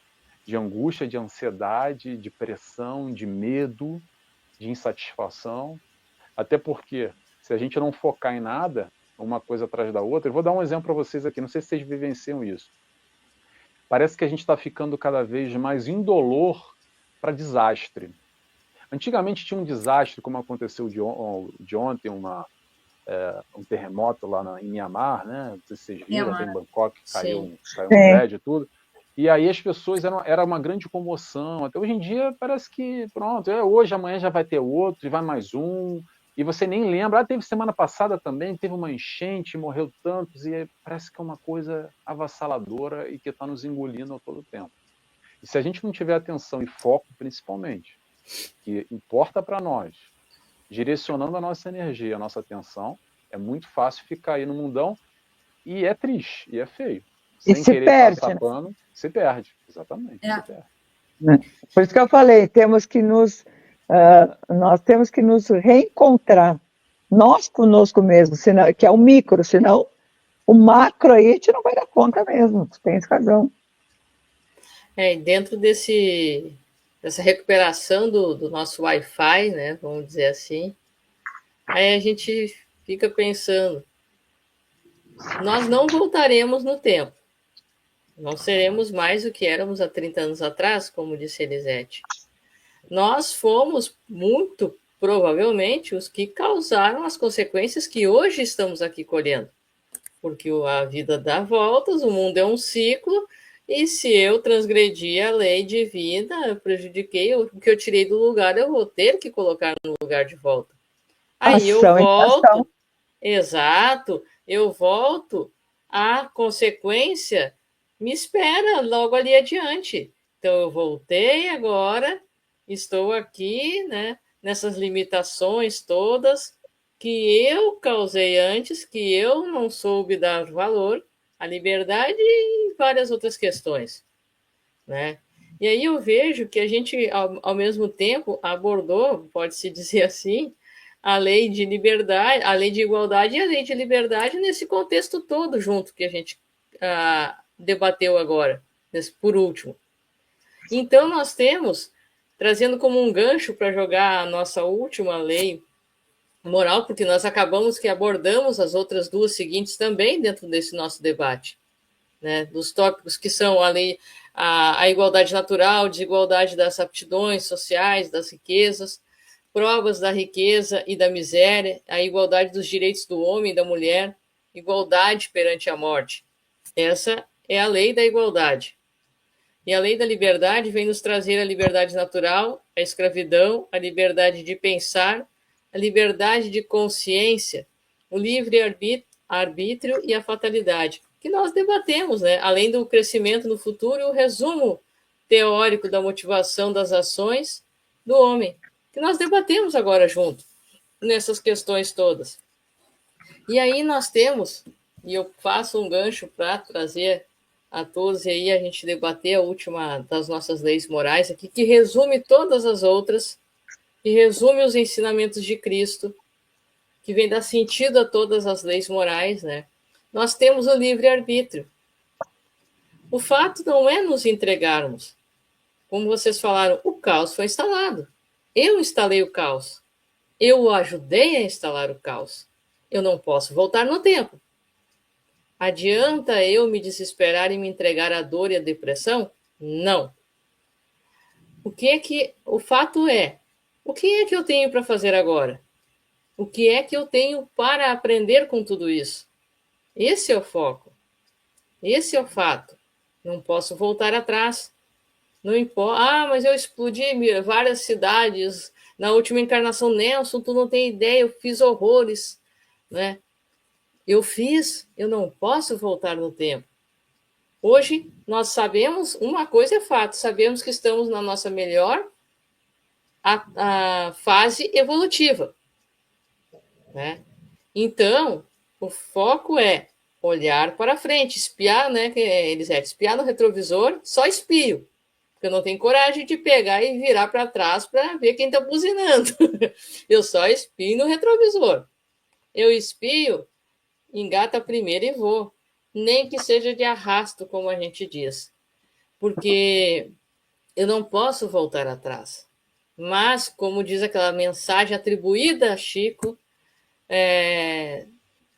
angústia, de ansiedade, de pressão, de medo, de insatisfação. Até porque, se a gente não focar em nada, uma coisa atrás da outra, eu vou dar um exemplo para vocês aqui, não sei se vocês vivenciam isso. Parece que a gente está ficando cada vez mais indolor para desastre. Antigamente tinha um desastre, como aconteceu de ontem, um terremoto lá em Myanmar, né? Não sei se vocês viram, até em Bangkok, caiu um prédio e tudo. E aí as pessoas, era uma grande comoção. Até hoje em dia parece que, pronto, hoje, amanhã já vai ter outro, e vai mais um, e você nem lembra. Teve semana passada também, teve uma enchente, morreu tantos, e parece que é uma coisa avassaladora e que está nos engolindo a todo tempo. E se a gente não tiver atenção e foco, principalmente, que importa para nós, direcionando a nossa energia, a nossa atenção, é muito fácil ficar aí no mundão, e é triste, e é feio.
Sem
se querer
perde,
passar pano, se perde, exatamente. Se perde.
Por isso que eu falei, nós temos que nos reencontrar, nós conosco mesmo, senão, que é o micro, senão o macro aí a gente não vai dar conta mesmo, tu tens razão.
E dentro dessa recuperação do nosso Wi-Fi, né, vamos dizer assim, aí a gente fica pensando, nós não voltaremos no tempo. Não seremos mais o que éramos há 30 anos atrás, como disse Elisete. Nós fomos, muito provavelmente, os que causaram as consequências que hoje estamos aqui colhendo. Porque a vida dá voltas, o mundo é um ciclo, e se eu transgredi a lei de vida, eu prejudiquei, o que eu tirei do lugar, eu vou ter que colocar no lugar de volta. Aí eu volto, exato, eu volto, a consequência me espera logo ali adiante. Então, eu voltei agora, estou aqui, né, nessas limitações todas que eu causei antes, que eu não soube dar valor à liberdade e várias outras questões, né? E aí eu vejo que a gente, ao mesmo tempo, abordou, pode-se dizer assim, a lei de liberdade, a lei de igualdade e a lei de liberdade nesse contexto todo junto que a gente debateu agora, por último. Então, nós temos, trazendo como um gancho para jogar a nossa última lei moral, porque nós acabamos que abordamos as outras duas seguintes também dentro desse nosso debate, né? Dos tópicos que são a igualdade natural, desigualdade das aptidões sociais, das riquezas, provas da riqueza e da miséria, a igualdade dos direitos do homem e da mulher, igualdade perante a morte. Essa é a lei da igualdade. E a lei da liberdade vem nos trazer a liberdade natural, a escravidão, a liberdade de pensar, a liberdade de consciência, o livre-arbítrio e a fatalidade, que nós debatemos, né? Além do crescimento no futuro, o resumo teórico da motivação das ações do homem, que nós debatemos agora junto, nessas questões todas. E aí nós temos, e eu faço um gancho para trazer a todos, e aí a gente debater a última das nossas leis morais aqui, que resume todas as outras, que resume os ensinamentos de Cristo, que vem dar sentido a todas as leis morais, né? Nós temos o livre-arbítrio. O fato não é nos entregarmos. Como vocês falaram, o caos foi instalado. Eu instalei o caos. Eu o ajudei a instalar o caos. Eu não posso voltar no tempo. Adianta eu me desesperar e me entregar à dor e à depressão? Não. O fato é, o que é que eu tenho para fazer agora? O que é que eu tenho para aprender com tudo isso? Esse é o foco. Esse é o fato. Não posso voltar atrás. Não importa. Mas eu explodi várias cidades na última encarnação. Nelson, tu não tem ideia, eu fiz horrores, né? Eu não posso voltar no tempo. Hoje, nós sabemos, uma coisa é fato, sabemos que estamos na nossa melhor a fase evolutiva, né? Então, o foco é olhar para frente, espiar, né, Elisete? Espiar no retrovisor, só espio, porque eu não tenho coragem de pegar e virar para trás para ver quem está buzinando. Eu só espio no retrovisor. Eu espio, engata primeiro e vou. Nem que seja de arrasto, como a gente diz. Porque eu não posso voltar atrás. Mas, como diz aquela mensagem atribuída a Chico,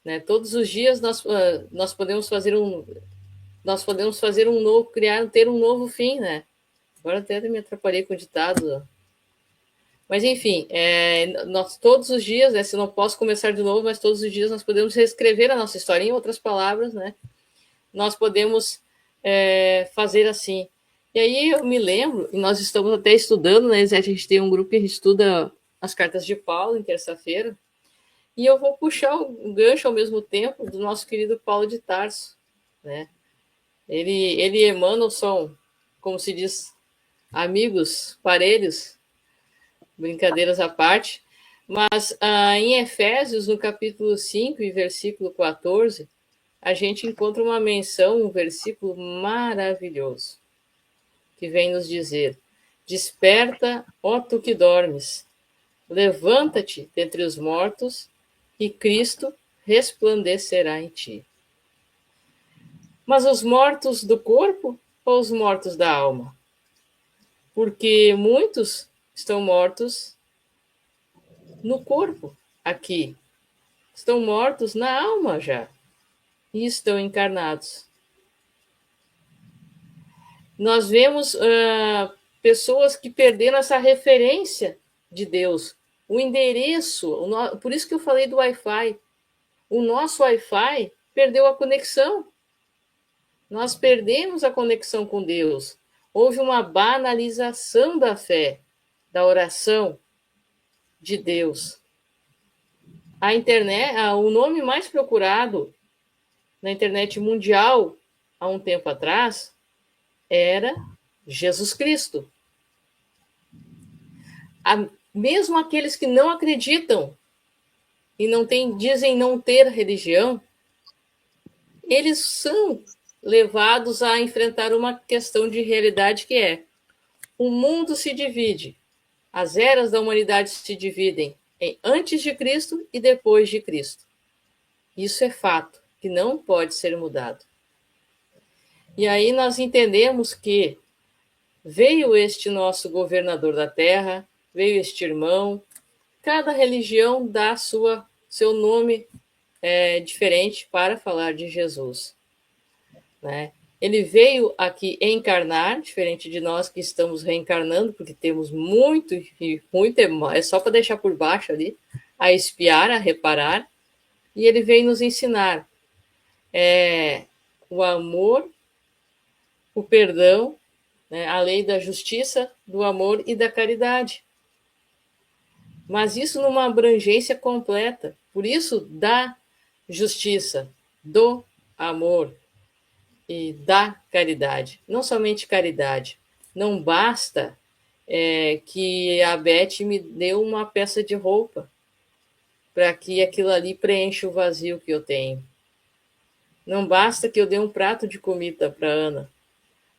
né, todos os dias nós podemos fazer um novo, ter um novo fim, né? Agora até me atrapalhei com o ditado. Mas, enfim, nós todos os dias, né, se eu não posso começar de novo, mas todos os dias nós podemos reescrever a nossa história. Em outras palavras, né, nós podemos fazer assim. E aí eu me lembro, e nós estamos até estudando, né, a gente tem um grupo que a gente estuda as cartas de Paulo em terça-feira, e eu vou puxar o gancho ao mesmo tempo do nosso querido Paulo de Tarso, né? Ele e Emmanuel são, como se diz, amigos, parelhos, brincadeiras à parte, mas em Efésios, no capítulo 5 e versículo 14, a gente encontra uma menção, um versículo maravilhoso, que vem nos dizer: desperta, ó tu que dormes, levanta-te dentre os mortos, e Cristo resplandecerá em ti. Mas os mortos do corpo ou os mortos da alma? Porque muitos estão mortos no corpo, aqui. Estão mortos na alma já. E estão encarnados. Nós vemos pessoas que perderam essa referência de Deus, o endereço, por isso que eu falei do Wi-Fi. O nosso Wi-Fi perdeu a conexão. Nós perdemos a conexão com Deus. Houve uma banalização da fé, da oração de Deus. A internet, o nome mais procurado na internet mundial há um tempo atrás era Jesus Cristo. Mesmo aqueles que não acreditam e dizem não ter religião, eles são levados a enfrentar uma questão de realidade que é: o mundo se divide, as eras da humanidade se dividem em antes de Cristo e depois de Cristo. Isso é fato, que não pode ser mudado. E aí nós entendemos que veio este nosso governador da terra, veio este irmão, cada religião dá seu nome diferente para falar de Jesus, né? Ele veio aqui encarnar, diferente de nós que estamos reencarnando, porque temos muito, é só para deixar por baixo ali, a espiar, a reparar, e ele veio nos ensinar o amor, o perdão né? A lei da justiça, do amor e da caridade. Mas isso numa abrangência completa. Por isso, da justiça, do amor e da caridade. Não somente caridade. Não basta que a Beth me deu uma peça de roupa para que aquilo ali preencha o vazio que eu tenho. Não basta que eu dê um prato de comida para Ana,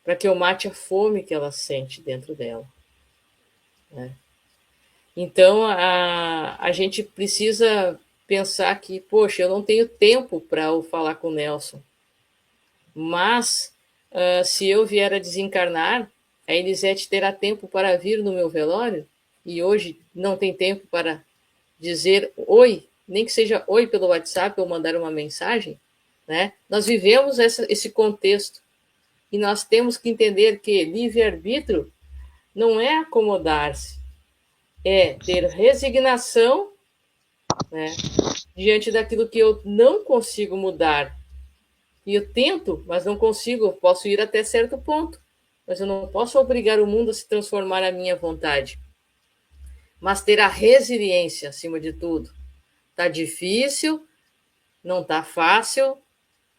para que eu mate a fome que ela sente dentro dela, né? Então, a gente precisa pensar que, poxa, eu não tenho tempo para falar com o Nelson, mas se eu vier a desencarnar, a Elisete terá tempo para vir no meu velório, e hoje não tem tempo para dizer oi, nem que seja oi pelo WhatsApp ou mandar uma mensagem, né? Nós vivemos esse contexto, e nós temos que entender que livre-arbítrio não é acomodar-se, é ter resignação, né, diante daquilo que eu não consigo mudar. E eu tento, mas não consigo. Eu posso ir até certo ponto, mas eu não posso obrigar o mundo a se transformar à minha vontade. Mas ter a resiliência, acima de tudo. Tá difícil, não tá fácil,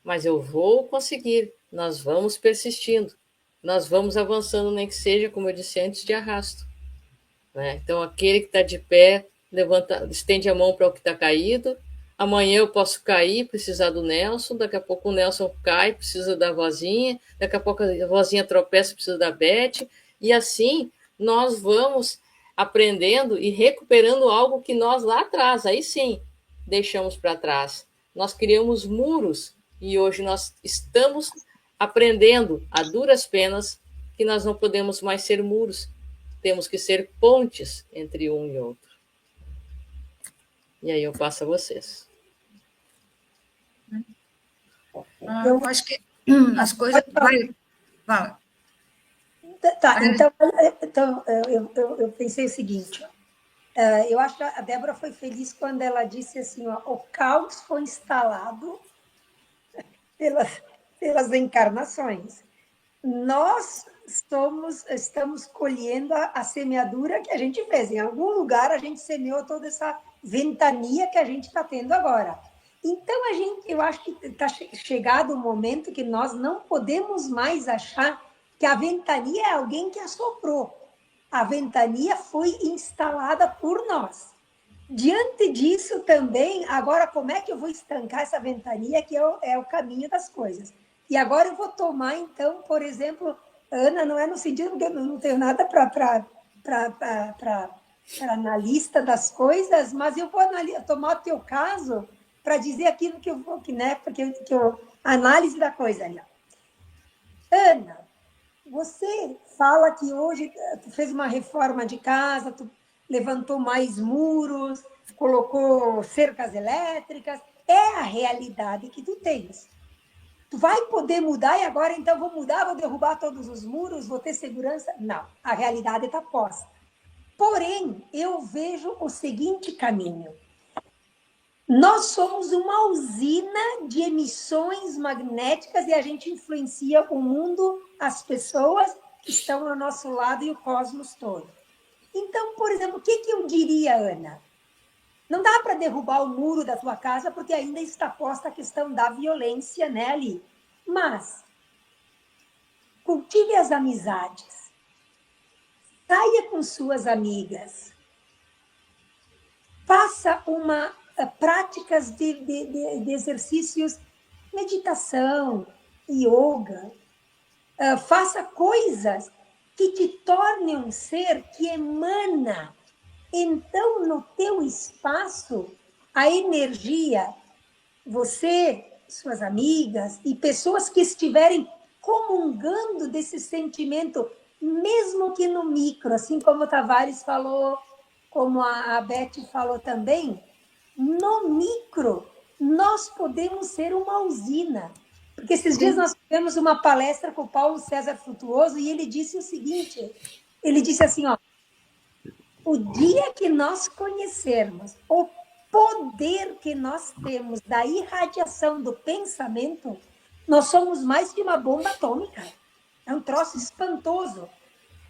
mas eu vou conseguir. Nós vamos persistindo. Nós vamos avançando, nem que seja, como eu disse antes, de arrasto, né? Então, aquele que está de pé, levanta, estende a mão para o que está caído. Amanhã eu posso cair, precisar do Nelson. Daqui a pouco o Nelson cai, precisa da vozinha. Daqui a pouco a vozinha tropeça, precisa da Beth. E assim nós vamos aprendendo e recuperando algo que nós lá atrás, aí sim, deixamos para trás. Nós criamos muros e hoje nós estamos aprendendo a duras penas que nós não podemos mais ser muros. Temos que ser pontes entre um e outro. E aí eu passo a vocês.
Eu acho que as coisas... Fala.
Tá, então eu pensei o seguinte, eu acho que a Débora foi feliz quando ela disse assim, ó, o caos foi instalado pelas encarnações. Nós estamos colhendo a semeadura que a gente fez. Em algum lugar a gente semeou toda essa ventania que a gente está tendo agora. Então, eu acho que está chegado o momento que nós não podemos mais achar que a ventania é alguém que assoprou. A ventania foi instalada por nós. Diante disso também, agora como é que eu vou estancar essa ventania, que é o caminho das coisas? E agora eu vou tomar, então, por exemplo, Ana, não é no sentido que eu não tenho nada para na lista das coisas, mas eu vou tomar o teu caso para dizer aquilo que eu vou, né? Porque análise da coisa ali. Ana, você fala que hoje tu fez uma reforma de casa, tu levantou mais muros, colocou cercas elétricas, é a realidade que tu tens. Tu vai poder mudar e agora então vou mudar, vou derrubar todos os muros, vou ter segurança? Não, a realidade está posta. Porém, eu vejo o seguinte caminho. Nós somos uma usina de emissões magnéticas e a gente influencia o mundo, as pessoas que estão ao nosso lado e o cosmos todo. Então, por exemplo, o que eu diria, Ana? Não dá para derrubar o muro da tua casa porque ainda está posta a questão da violência, né, ali. Mas cultive as amizades. Saia com suas amigas. Faça práticas de exercícios, meditação, yoga. Faça coisas que te tornem um ser que emana. Então, no teu espaço, a energia, você, suas amigas e pessoas que estiverem comungando desse sentimento, mesmo que no micro, assim como o Tavares falou, como a Beth falou também, no micro, nós podemos ser uma usina. Porque esses dias nós tivemos uma palestra com o Paulo César Frutuoso e ele disse o seguinte, ele disse assim, ó, o dia que nós conhecermos o poder que nós temos da irradiação do pensamento, nós somos mais que uma bomba atômica. É um troço espantoso.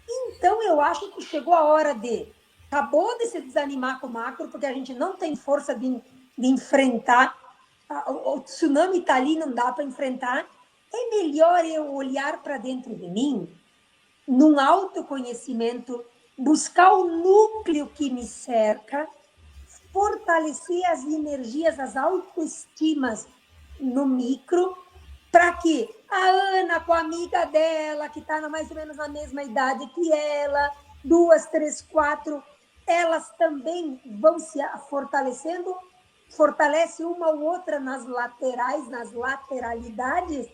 Então, eu acho que chegou a hora acabou de se desanimar com o macro, porque a gente não tem força de enfrentar. O tsunami está ali, não dá para enfrentar. É melhor eu olhar para dentro de mim, num autoconhecimento, buscar o núcleo que me cerca, fortalecer as energias, as autoestimas no micro, para que a Ana, com a amiga dela, que está mais ou menos na mesma idade que ela, 2, 3, 4, elas também vão se fortalecendo, fortalece uma ou outra nas laterais, nas lateralidades,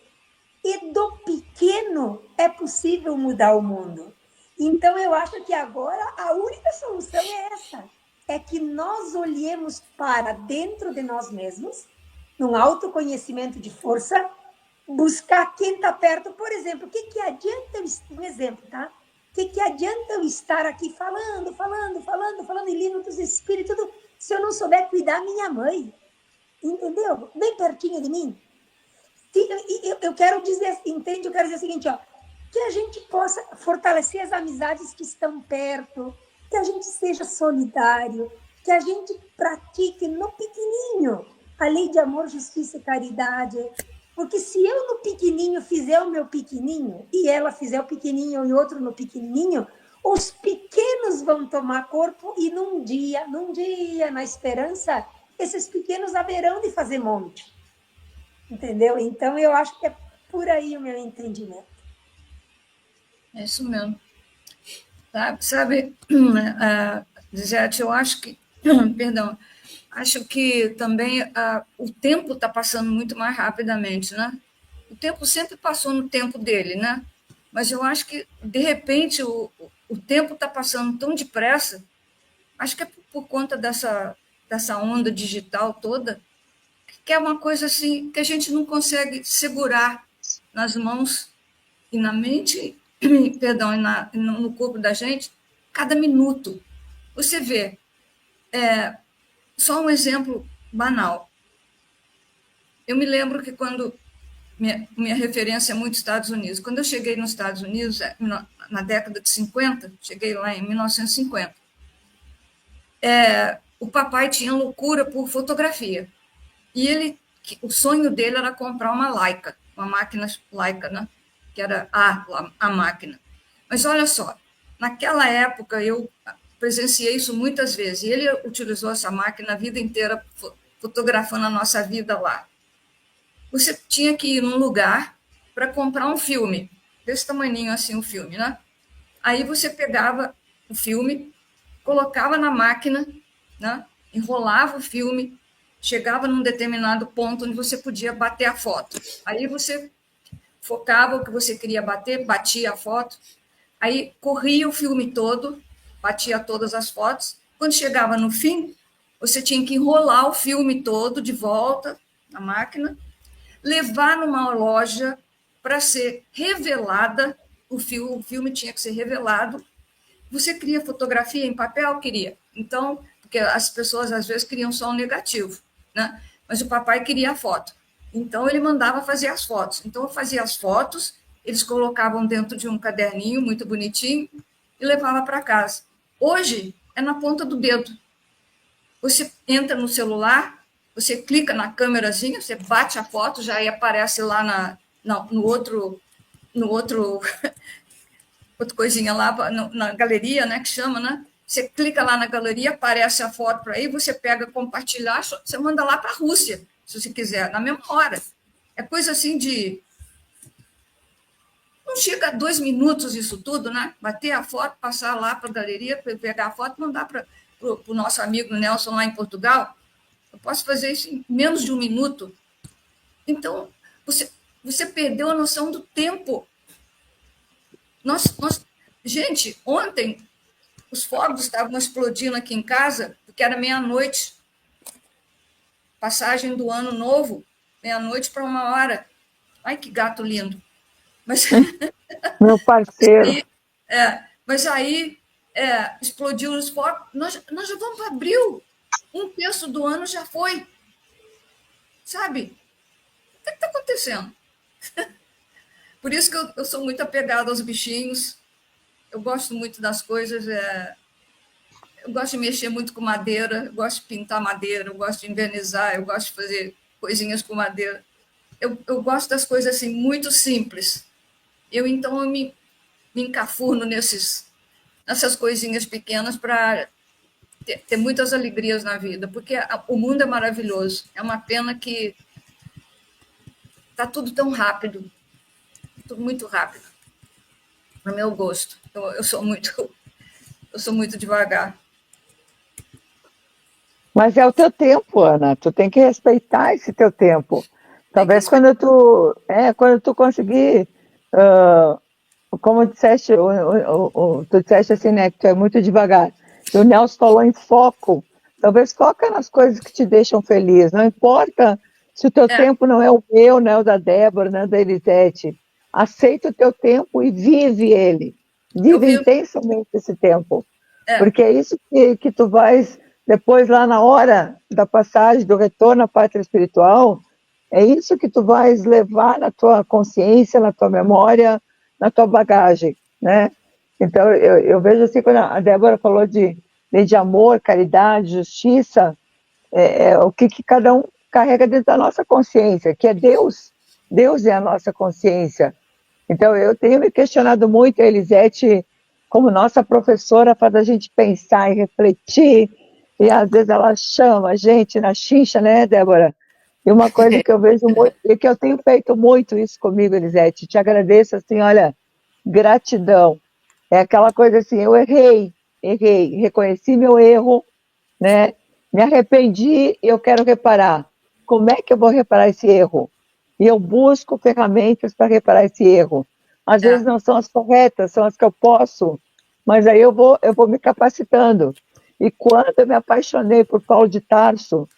e do pequeno é possível mudar o mundo. Então, eu acho que agora a única solução é essa, é que nós olhemos para dentro de nós mesmos, num autoconhecimento de força, buscar quem está perto. Por exemplo, o que adianta um exemplo, tá? O que adianta eu estar aqui falando em livro dos espíritos, se eu não souber cuidar da minha mãe? Entendeu? Bem pertinho de mim. Eu quero dizer, entende? Eu quero dizer o seguinte, ó, que a gente possa fortalecer as amizades que estão perto, que a gente seja solidário, que a gente pratique no pequenininho a lei de amor, justiça e caridade. Porque se eu no pequenininho fizer o meu pequenininho e ela fizer o pequenininho e outro no pequenininho, os pequenos vão tomar corpo e num dia, na esperança, esses pequenos haverão de fazer monte. Entendeu? Então, eu acho que é por aí o meu entendimento.
É isso mesmo. Sabe, Gisete, eu acho que, perdão, acho que também o tempo está passando muito mais rapidamente, né? O tempo sempre passou no tempo dele, né? Mas eu acho que, de repente, o tempo está passando tão depressa, acho que é por conta dessa onda digital toda, que é uma coisa assim que a gente não consegue segurar nas mãos e na mente, perdão, no corpo da gente, cada minuto. Você vê, só um exemplo banal. Eu me lembro que quando minha referência é muito Estados Unidos. Quando eu cheguei nos Estados Unidos, na década de 50, cheguei lá em 1950, o papai tinha loucura por fotografia. E o sonho dele era comprar uma Leica, uma máquina Leica, né? Que era a máquina. Mas olha só, naquela época eu presenciei isso muitas vezes, e ele utilizou essa máquina a vida inteira fotografando a nossa vida lá. Você tinha que ir num lugar para comprar um filme, desse tamaninho assim, um filme, né? Aí você pegava o filme, colocava na máquina, né? Enrolava o filme, chegava num determinado ponto onde você podia bater a foto. Aí você focava o que você queria bater, batia a foto, aí corria o filme todo, batia todas as fotos. Quando chegava no fim, você tinha que enrolar o filme todo de volta na máquina, levar numa loja para ser revelada, o filme tinha que ser revelado. Você queria fotografia em papel? Queria. Então, porque as pessoas às vezes queriam só um negativo, né? Mas o papai queria a foto. Então, ele mandava fazer as fotos. Então, eu fazia as fotos, eles colocavam dentro de um caderninho muito bonitinho e levava para casa. Hoje, é na ponta do dedo. Você entra no celular, você clica na câmerazinha, você bate a foto, já aí aparece lá no outro outra coisinha lá na galeria, né, que chama, né? Você clica lá na galeria, aparece a foto para aí, você pega compartilhar, você manda lá para a Rússia, se você quiser, na mesma hora. É coisa assim de... Não chega a 2 minutos isso tudo, né? Bater a foto, passar lá para a galeria, pegar a foto, mandar para o nosso amigo Nelson lá em Portugal. Eu posso fazer isso em menos de 1 minuto. Então, você perdeu a noção do tempo. Gente, ontem os fogos estavam explodindo aqui em casa, porque era meia-noite. Passagem do ano novo, meia-noite para 1h. Ai, que gato lindo. Mas,
meu parceiro.
mas aí explodiu os fogos. Nós já vamos para abril. 1/3 do ano já foi. Sabe? O que está acontecendo? Por isso que eu sou muito apegada aos bichinhos, eu gosto muito das coisas, eu gosto de mexer muito com madeira, eu gosto de pintar madeira, eu gosto de invernizar, eu gosto de fazer coisinhas com madeira. Eu gosto das coisas assim, muito simples. Então, eu me encafurno nessas coisinhas pequenas para ter muitas alegrias na vida, porque o mundo é maravilhoso. É uma pena que está tudo tão rápido, tudo muito rápido, para o meu gosto. Eu sou muito devagar.
Mas é o teu tempo, Ana. Tu tem que respeitar esse teu tempo. Talvez quando tu conseguir, como disseste, tu disseste assim, né, que tu é muito devagar. E o Nelson falou em foco. Talvez foca nas coisas que te deixam feliz. Não importa se o teu tempo não é o meu, não é o da Débora, não é o da Elisete. Aceita o teu tempo e vive ele. Vive intensamente esse tempo. Porque é isso que tu vais, depois lá na hora da passagem, do retorno à pátria espiritual, é isso que tu vais levar na tua consciência, na tua memória, na tua bagagem, né? Então, eu vejo assim, quando a Débora falou de lei de amor, caridade, justiça, o que cada um carrega dentro da nossa consciência, que é Deus. Deus é a nossa consciência. Então, eu tenho me questionado muito, a Elisete, como nossa professora, faz a gente pensar e refletir, e às vezes ela chama a gente na chincha, né, Débora? E uma coisa que eu vejo muito, e que eu tenho feito muito isso comigo, Elisete, te agradeço, assim, olha, gratidão. É aquela coisa assim, eu errei, reconheci meu erro, né? Me arrependi e eu quero reparar. Como é que eu vou reparar esse erro? E eu busco ferramentas para reparar esse erro. Às vezes não são as corretas, são as que eu posso, mas aí eu vou me capacitando. E quando eu me apaixonei por Paulo de Tarso,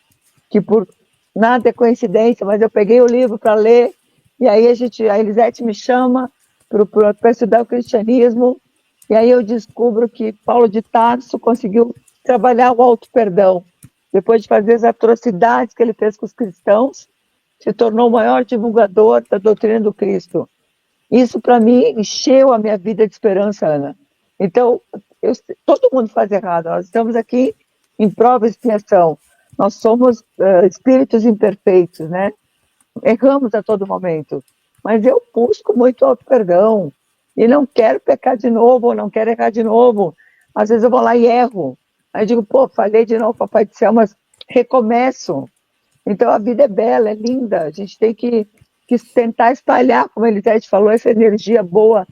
que por nada é coincidência, mas eu peguei o livro para ler, e aí a Elisete me chama para estudar o cristianismo, e aí eu descubro que Paulo de Tarso conseguiu trabalhar o auto-perdão. Depois de fazer as atrocidades que ele fez com os cristãos, se tornou o maior divulgador da doutrina do Cristo. Isso, para mim, encheu a minha vida de esperança, Ana. Então, todo mundo faz errado. Nós estamos aqui em prova e expiação. Nós somos espíritos imperfeitos, né? Erramos a todo momento. Mas eu busco muito auto-perdão. E não quero pecar de novo, ou não quero errar de novo. Às vezes eu vou lá e erro. Aí eu digo, pô, falei de novo, Papai do Céu, mas recomeço. Então a vida é bela, é linda. A gente tem que tentar espalhar, como a Elisete falou, essa energia boa.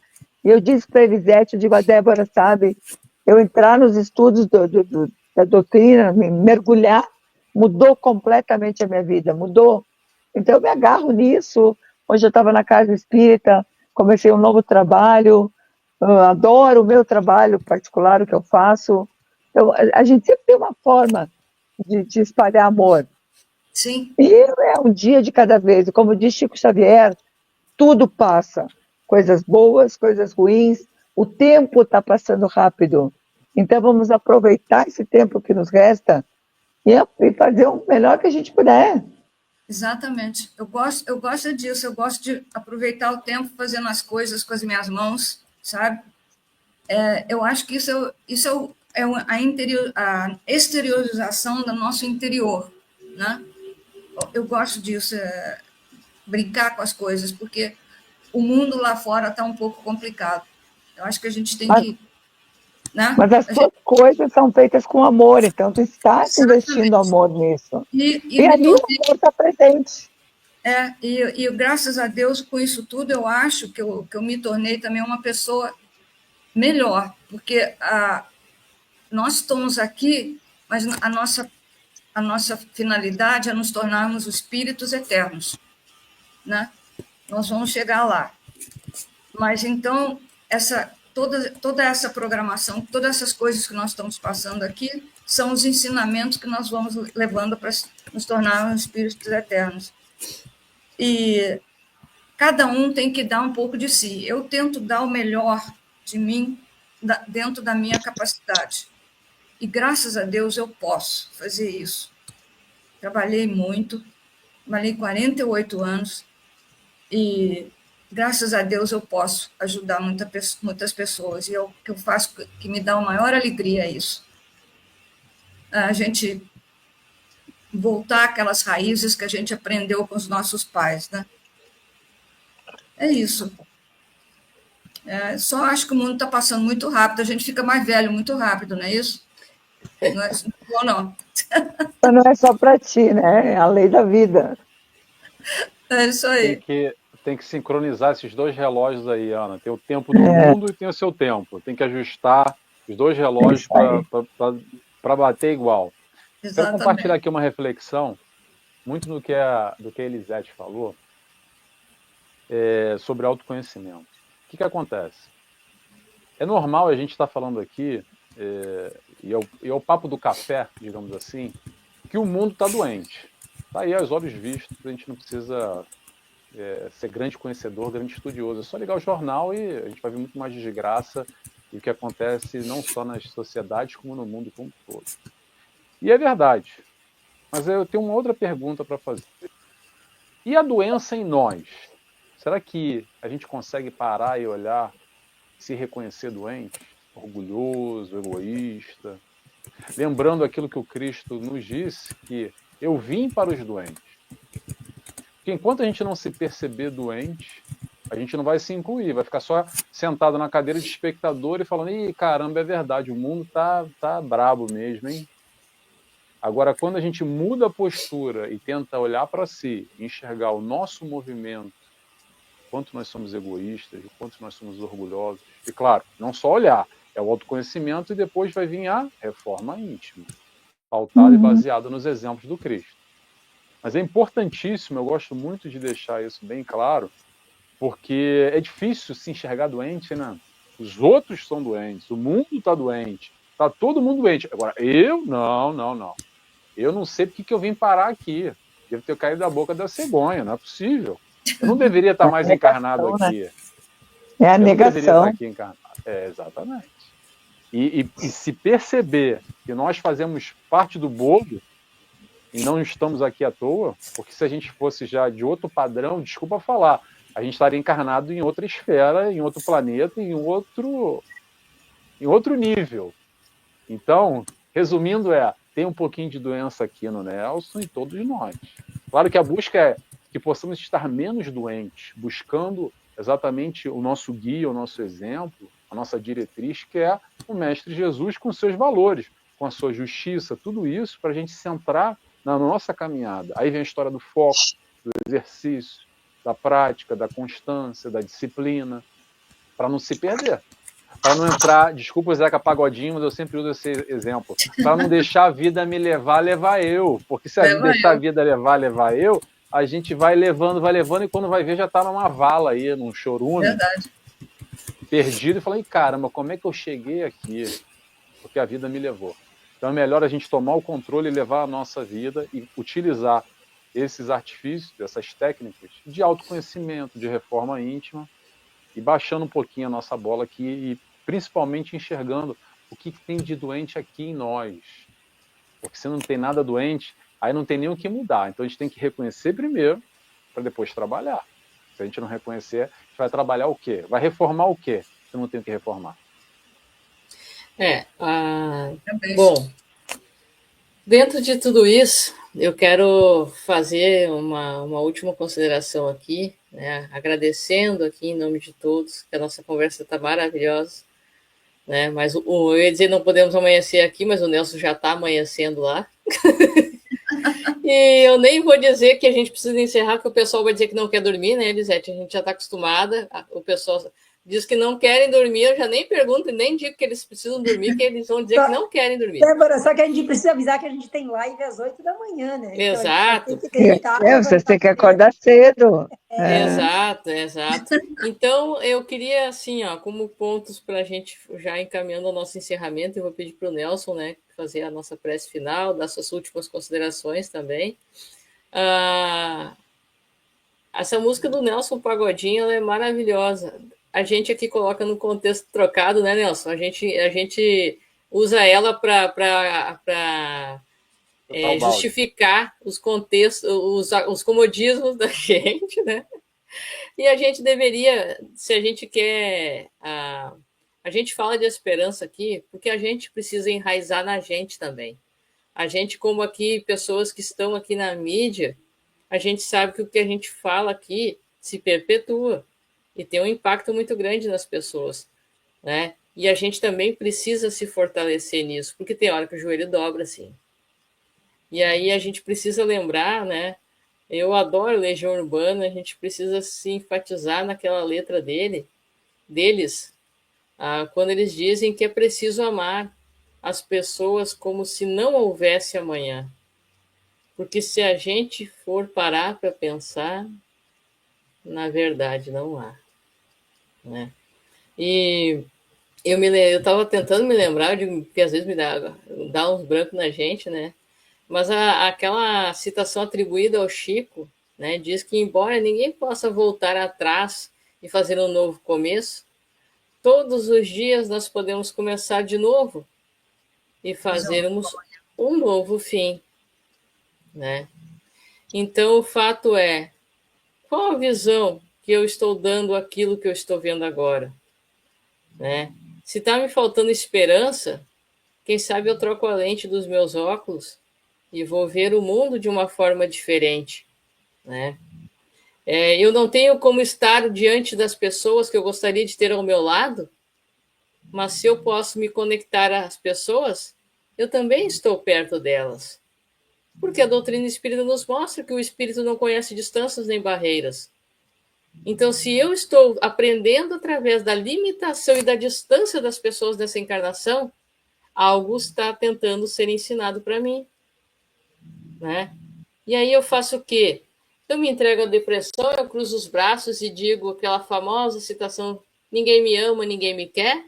E eu disse para a Elisete, eu digo, a Débora sabe, eu entrar nos estudos da doutrina, me mergulhar, mudou completamente a minha vida, mudou. Então eu me agarro nisso. Hoje eu estava na casa espírita, comecei um novo trabalho, adoro o meu trabalho particular, o que eu faço. Então, a gente sempre tem uma forma de espalhar amor.
Sim.
E é um dia de cada vez. Como diz Chico Xavier, tudo passa. Coisas boas, coisas ruins. O tempo está passando rápido. Então vamos aproveitar esse tempo que nos resta e fazer o melhor que a gente puder.
Exatamente. Eu gosto disso. Eu gosto de aproveitar o tempo fazendo as coisas com as minhas mãos, sabe? Eu acho que isso é a exteriorização do nosso interior, né? Eu gosto disso, brincar com as coisas, porque o mundo lá fora está um pouco complicado. Eu acho que a gente tem que... Né?
Mas as tuas coisas são feitas com amor, então tu estás investindo amor nisso. E ali o amor está presente.
E graças a Deus, com isso tudo, eu acho que eu me tornei também uma pessoa melhor, porque nós estamos aqui, mas a nossa finalidade é nos tornarmos espíritos eternos, né? Nós vamos chegar lá. Mas então, toda essa programação, todas essas coisas que nós estamos passando aqui, são os ensinamentos que nós vamos levando para nos tornarmos espíritos eternos. E cada um tem que dar um pouco de si. Eu tento dar o melhor de mim dentro da minha capacidade. E graças a Deus eu posso fazer isso. Trabalhei muito, trabalhei 48 anos e graças a Deus eu posso ajudar muitas pessoas, e é o que eu faço que me dá uma maior alegria isso. A gente voltar àquelas raízes que a gente aprendeu com os nossos pais, né? É isso. Só acho que o mundo está passando muito rápido, a gente fica mais velho muito rápido, não é isso? Não é bom, não.
Não é só para ti, né? É a lei da vida.
É isso aí.
Tem que sincronizar esses dois relógios aí, Ana. Tem o tempo do mundo e tem o seu tempo. Tem que ajustar os dois relógios para bater igual.
Exatamente.
Quero compartilhar aqui uma reflexão, muito do que a Elisete falou, sobre autoconhecimento. O que acontece? É normal a gente estar falando aqui, e é o papo do café, digamos assim, que o mundo está doente. Está aí aos olhos vistos, a gente não precisa ser grande conhecedor, grande estudioso. É só ligar o jornal e a gente vai ver muito mais desgraça do que acontece não só nas sociedades, como no mundo como um todo. E é verdade. Mas eu tenho uma outra pergunta para fazer. E a doença em nós? Será que a gente consegue parar e olhar, se reconhecer doente? Orgulhoso, egoísta? Lembrando aquilo que o Cristo nos disse, que eu vim para os doentes. Porque enquanto a gente não se perceber doente, a gente não vai se incluir, vai ficar só sentado na cadeira de espectador e falando, ih, caramba, é verdade, o mundo tá brabo mesmo, hein? Agora, quando a gente muda a postura e tenta olhar para si, enxergar o nosso movimento, quanto nós somos egoístas, o quanto nós somos orgulhosos, e claro, não só olhar, é o autoconhecimento e depois vai vir a reforma íntima, pautada e baseada nos exemplos do Cristo. Mas é importantíssimo, eu gosto muito de deixar isso bem claro, porque é difícil se enxergar doente, né? Os outros são doentes, o mundo está doente, está todo mundo doente. Agora, eu? Não. Eu não sei porque que eu vim parar aqui. Devo ter caído da boca da cegonha, não é possível. Eu não deveria estar mais encarnado aqui.
É a negação.
Eu não deveria estar aqui encarnado. Exatamente. E se perceber que nós fazemos parte do bolo, e não estamos aqui à toa, porque se a gente fosse já de outro padrão, desculpa falar, a gente estaria encarnado em outra esfera, em outro planeta, em outro nível. Então, resumindo, tem um pouquinho de doença aqui no Nelson e todos nós. Claro que a busca é que possamos estar menos doentes, buscando exatamente o nosso guia, o nosso exemplo, a nossa diretriz, que é o Mestre Jesus com seus valores, com a sua justiça, tudo isso para a gente centrar na nossa caminhada. Aí vem a história do foco, do exercício, da prática, da constância, da disciplina, para não se perder. Para não entrar, desculpa o Zeca Pagodinho, mas eu sempre uso esse exemplo, para não deixar a vida me levar eu. Porque se a gente deixar a vida levar eu, a gente vai levando, e quando vai ver já está numa vala aí, num chorume.
Verdade.
Perdido, e falei, caramba, como é que eu cheguei aqui? Porque a vida me levou. Então é melhor a gente tomar o controle e levar a nossa vida e utilizar esses artifícios, essas técnicas de autoconhecimento, de reforma íntima, e baixando um pouquinho a nossa bola aqui e principalmente enxergando o que tem de doente aqui em nós. Porque se não tem nada doente, aí não tem nem o que mudar. Então a gente tem que reconhecer primeiro para depois trabalhar. Se a gente não reconhecer, a gente vai trabalhar o quê? Vai reformar o quê? Se não tem o que reformar.
Bom, dentro de tudo isso, eu quero fazer uma última consideração aqui, né? Agradecendo aqui em nome de todos, que a nossa conversa está maravilhosa, né? Mas eu ia dizer não podemos amanhecer aqui, mas o Nelson já está amanhecendo lá. E eu nem vou dizer que a gente precisa encerrar, porque o pessoal vai dizer que não quer dormir, né, Elisete? A gente já está acostumada, o pessoal diz que não querem dormir, eu já nem pergunto e nem digo que eles precisam dormir, que eles vão dizer que não querem dormir.
Débora, só que a gente precisa avisar que a gente tem live às 8 da manhã, né?
Exato.
Então,
vocês têm que acordar cedo.
Exato. Então, eu queria, assim, como pontos para a gente já encaminhando ao nosso encerramento, eu vou pedir para o Nelson, né, fazer a nossa prece final, dar suas últimas considerações também. Essa música do Nelson Pagodinho, ela é maravilhosa. A gente aqui coloca no contexto trocado, né, Nelson? A gente usa ela para justificar os contextos, os comodismos da gente, né? E a gente deveria, se a gente quer. A gente fala de esperança aqui porque a gente precisa enraizar na gente também. A gente, como aqui, pessoas que estão aqui na mídia, a gente sabe que o que a gente fala aqui se perpetua e tem um impacto muito grande nas pessoas, né? E a gente também precisa se fortalecer nisso, porque tem hora que o joelho dobra, assim. E aí a gente precisa lembrar, né? Eu adoro Legião Urbana, a gente precisa se enfatizar naquela letra deles, quando eles dizem que é preciso amar as pessoas como se não houvesse amanhã. Porque se a gente for parar para pensar, na verdade não há, né? E eu estava tentando me lembrar, que às vezes dá uns brancos na gente, né? Mas aquela citação atribuída ao Chico, né, diz que embora ninguém possa voltar atrás e fazer um novo começo, todos os dias nós podemos começar de novo e fazermos um novo fim, né? Então o fato é, qual a visão que eu estou dando àquilo que eu estou vendo agora, né? Se está me faltando esperança, quem sabe eu troco a lente dos meus óculos e vou ver o mundo de uma forma diferente, né? Eu não tenho como estar diante das pessoas que eu gostaria de ter ao meu lado, mas se eu posso me conectar às pessoas, eu também estou perto delas. Porque a doutrina espírita nos mostra que o espírito não conhece distâncias nem barreiras. Então, se eu estou aprendendo através da limitação e da distância das pessoas dessa encarnação, algo está tentando ser ensinado para mim, né? E aí eu faço o quê? Eu me entrego à depressão, eu cruzo os braços e digo aquela famosa citação: ninguém me ama, ninguém me quer?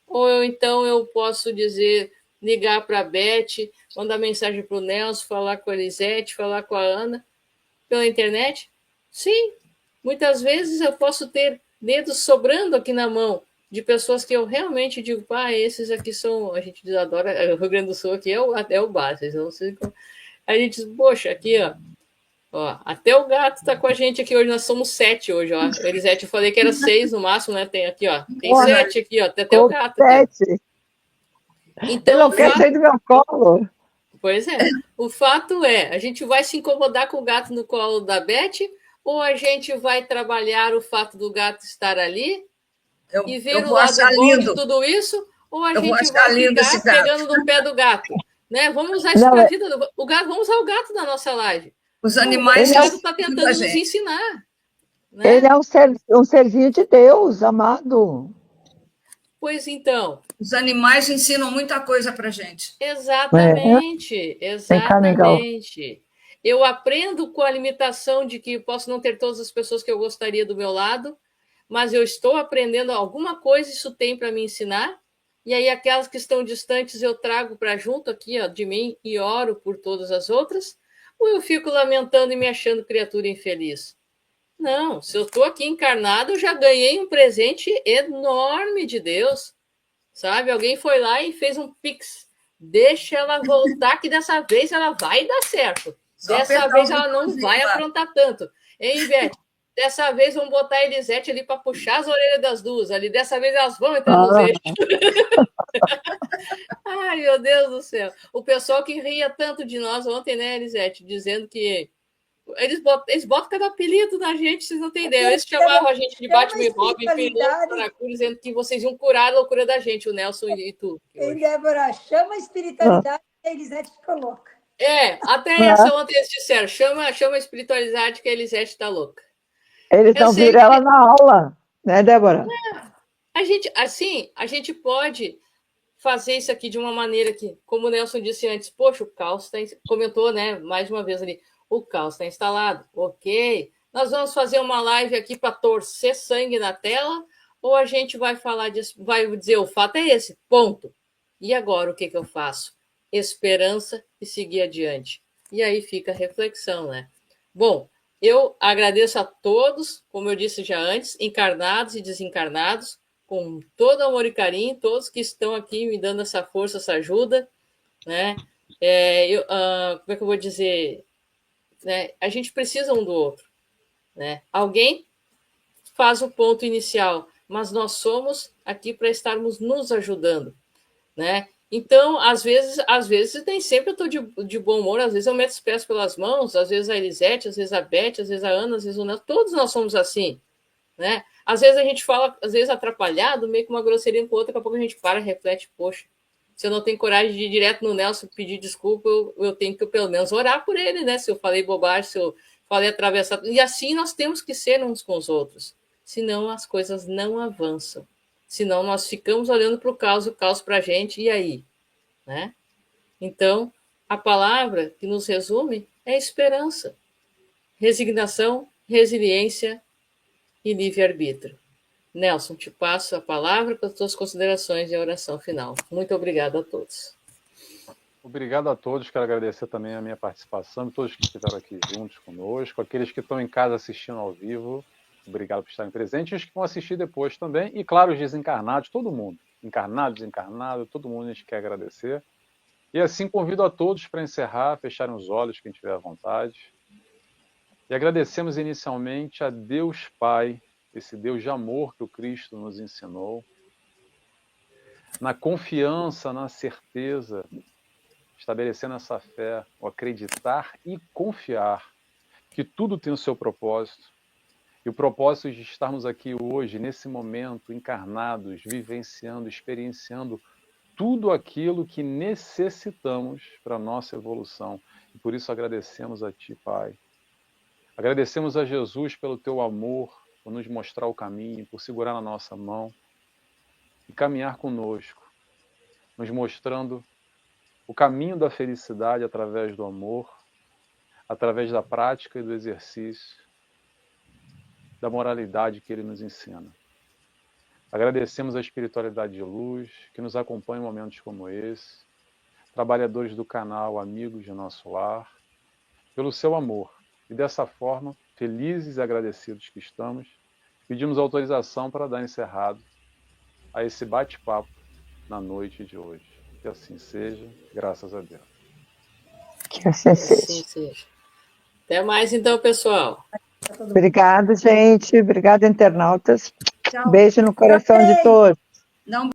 Ou então eu posso dizer, ligar para a Beth, mandar mensagem para o Nelson, falar com a Elisete, falar com a Ana pela internet? Sim, muitas vezes eu posso ter dedos sobrando aqui na mão de pessoas que eu realmente digo, esses aqui são, a gente adora, o Rio Grande do Sul aqui é o básico, não sei como. A gente diz, poxa, aqui, ó, até o gato tá com a gente aqui hoje, nós somos 7 hoje, ó. Elisete, eu falei que era 6 no máximo, né? Tem aqui, ó, tem 7 aqui, ó, até o gato aqui.
7.
Então,
ele não quer sair do meu colo.
Pois é. O fato é, a gente vai se incomodar com o gato no colo da Beth ou a gente vai trabalhar o fato do gato estar ali e ver o lado bom de tudo isso, ou a gente vai ficar pegando no pé do gato? Né? Vamos usar isso para a vida. Vamos usar o gato na nossa live.
Os animais.
O gato está tentando nos ensinar. Né?
Ele é um serzinho de Deus, amado.
Pois então.
Os animais ensinam muita coisa para gente.
Exatamente, exatamente. Eu aprendo com a limitação de que posso não ter todas as pessoas que eu gostaria do meu lado, mas eu estou aprendendo alguma coisa, isso tem para me ensinar, e aí aquelas que estão distantes eu trago para junto aqui, ó, de mim e oro por todas as outras, ou eu fico lamentando e me achando criatura infeliz? Não, se eu estou aqui encarnado, eu já ganhei um presente enorme de Deus, sabe? Alguém foi lá e fez um pix. Deixa ela voltar, que dessa vez ela vai dar certo. Dessa vez ela não vai aprontar tanto. Hein, Ivete? Dessa vez vamos botar a Elisete ali para puxar as orelhas das duas ali. Dessa vez elas vão entrar nos eixos. Ai, meu Deus do céu. O pessoal que ria tanto de nós ontem, né, Elisete? Dizendo que eles botam cada apelido na gente, vocês não têm ideia. Eles chamavam a gente de Batman e Robin, dizendo que vocês iam curar a loucura da gente, o Nelson e tu.
E Débora, chama a espiritualidade que a Elisete coloca.
Até essa ontem eles disseram, chama a espiritualidade que a Elisete tá louca.
Eles não viram ela na aula, né, Débora?
A gente pode fazer isso aqui de uma maneira que, como o Nelson disse antes, poxa, o caos comentou, né, mais uma vez ali, o caos está instalado, ok. Nós vamos fazer uma live aqui para torcer sangue na tela, ou a gente vai falar disso, vai dizer, o fato é esse, ponto. E agora o que eu faço? Esperança e seguir adiante. E aí fica a reflexão, né? Bom, eu agradeço a todos, como eu disse já antes, encarnados e desencarnados, com todo amor e carinho, todos que estão aqui me dando essa força, essa ajuda, né? Como é que eu vou dizer? Né? A gente precisa um do outro, né? Alguém faz o ponto inicial, mas nós somos aqui para estarmos nos ajudando, né? Então, às vezes nem sempre eu estou de bom humor, às vezes eu meto os pés pelas mãos, às vezes a Elisete, às vezes a Beth, às vezes a Ana, às vezes o Nelson, todos nós somos assim, né? Às vezes a gente fala, às vezes atrapalhado, meio com uma grosseria com outra, daqui a pouco a gente para, reflete, poxa, se eu não tenho coragem de ir direto no Nelson pedir desculpa, eu tenho que pelo menos orar por ele, né? Se eu falei bobagem, se eu falei atravessado. E assim nós temos que ser uns com os outros. Senão as coisas não avançam. Senão nós ficamos olhando para o caos para a gente, e aí? Né? Então, a palavra que nos resume é esperança, resignação, resiliência e livre-arbítrio. Nelson, te passo a palavra para as tuas considerações e a oração final. Muito obrigada a todos.
Obrigado a todos, quero agradecer também a minha participação, todos que estiveram aqui juntos conosco, aqueles que estão em casa assistindo ao vivo, obrigado por estarem presentes, e os que vão assistir depois também, e claro, os desencarnados, todo mundo, encarnado, desencarnado, todo mundo a gente quer agradecer. E assim convido a todos para encerrar, fecharem os olhos, quem tiver à vontade. E agradecemos inicialmente a Deus Pai, esse Deus de amor que o Cristo nos ensinou, na confiança, na certeza, estabelecendo essa fé, o acreditar e confiar que tudo tem o seu propósito. E o propósito de estarmos aqui hoje, nesse momento, encarnados, vivenciando, experienciando tudo aquilo que necessitamos para a nossa evolução. E por isso agradecemos a Ti, Pai. Agradecemos a Jesus pelo Teu amor, por nos mostrar o caminho, por segurar na nossa mão e caminhar conosco, nos mostrando o caminho da felicidade através do amor, através da prática e do exercício, da moralidade que Ele nos ensina. Agradecemos a espiritualidade de luz, que nos acompanha em momentos como esse, trabalhadores do canal, amigos de nosso lar, pelo seu amor. E dessa forma, felizes e agradecidos que estamos, pedimos autorização para dar encerrado a esse bate-papo na noite de hoje. Que assim seja, graças a Deus.
Que assim seja.
Assim seja. Até mais então, pessoal.
Obrigado, gente. Obrigado, internautas.
Tchau.
Beijo no coração de todos.
Não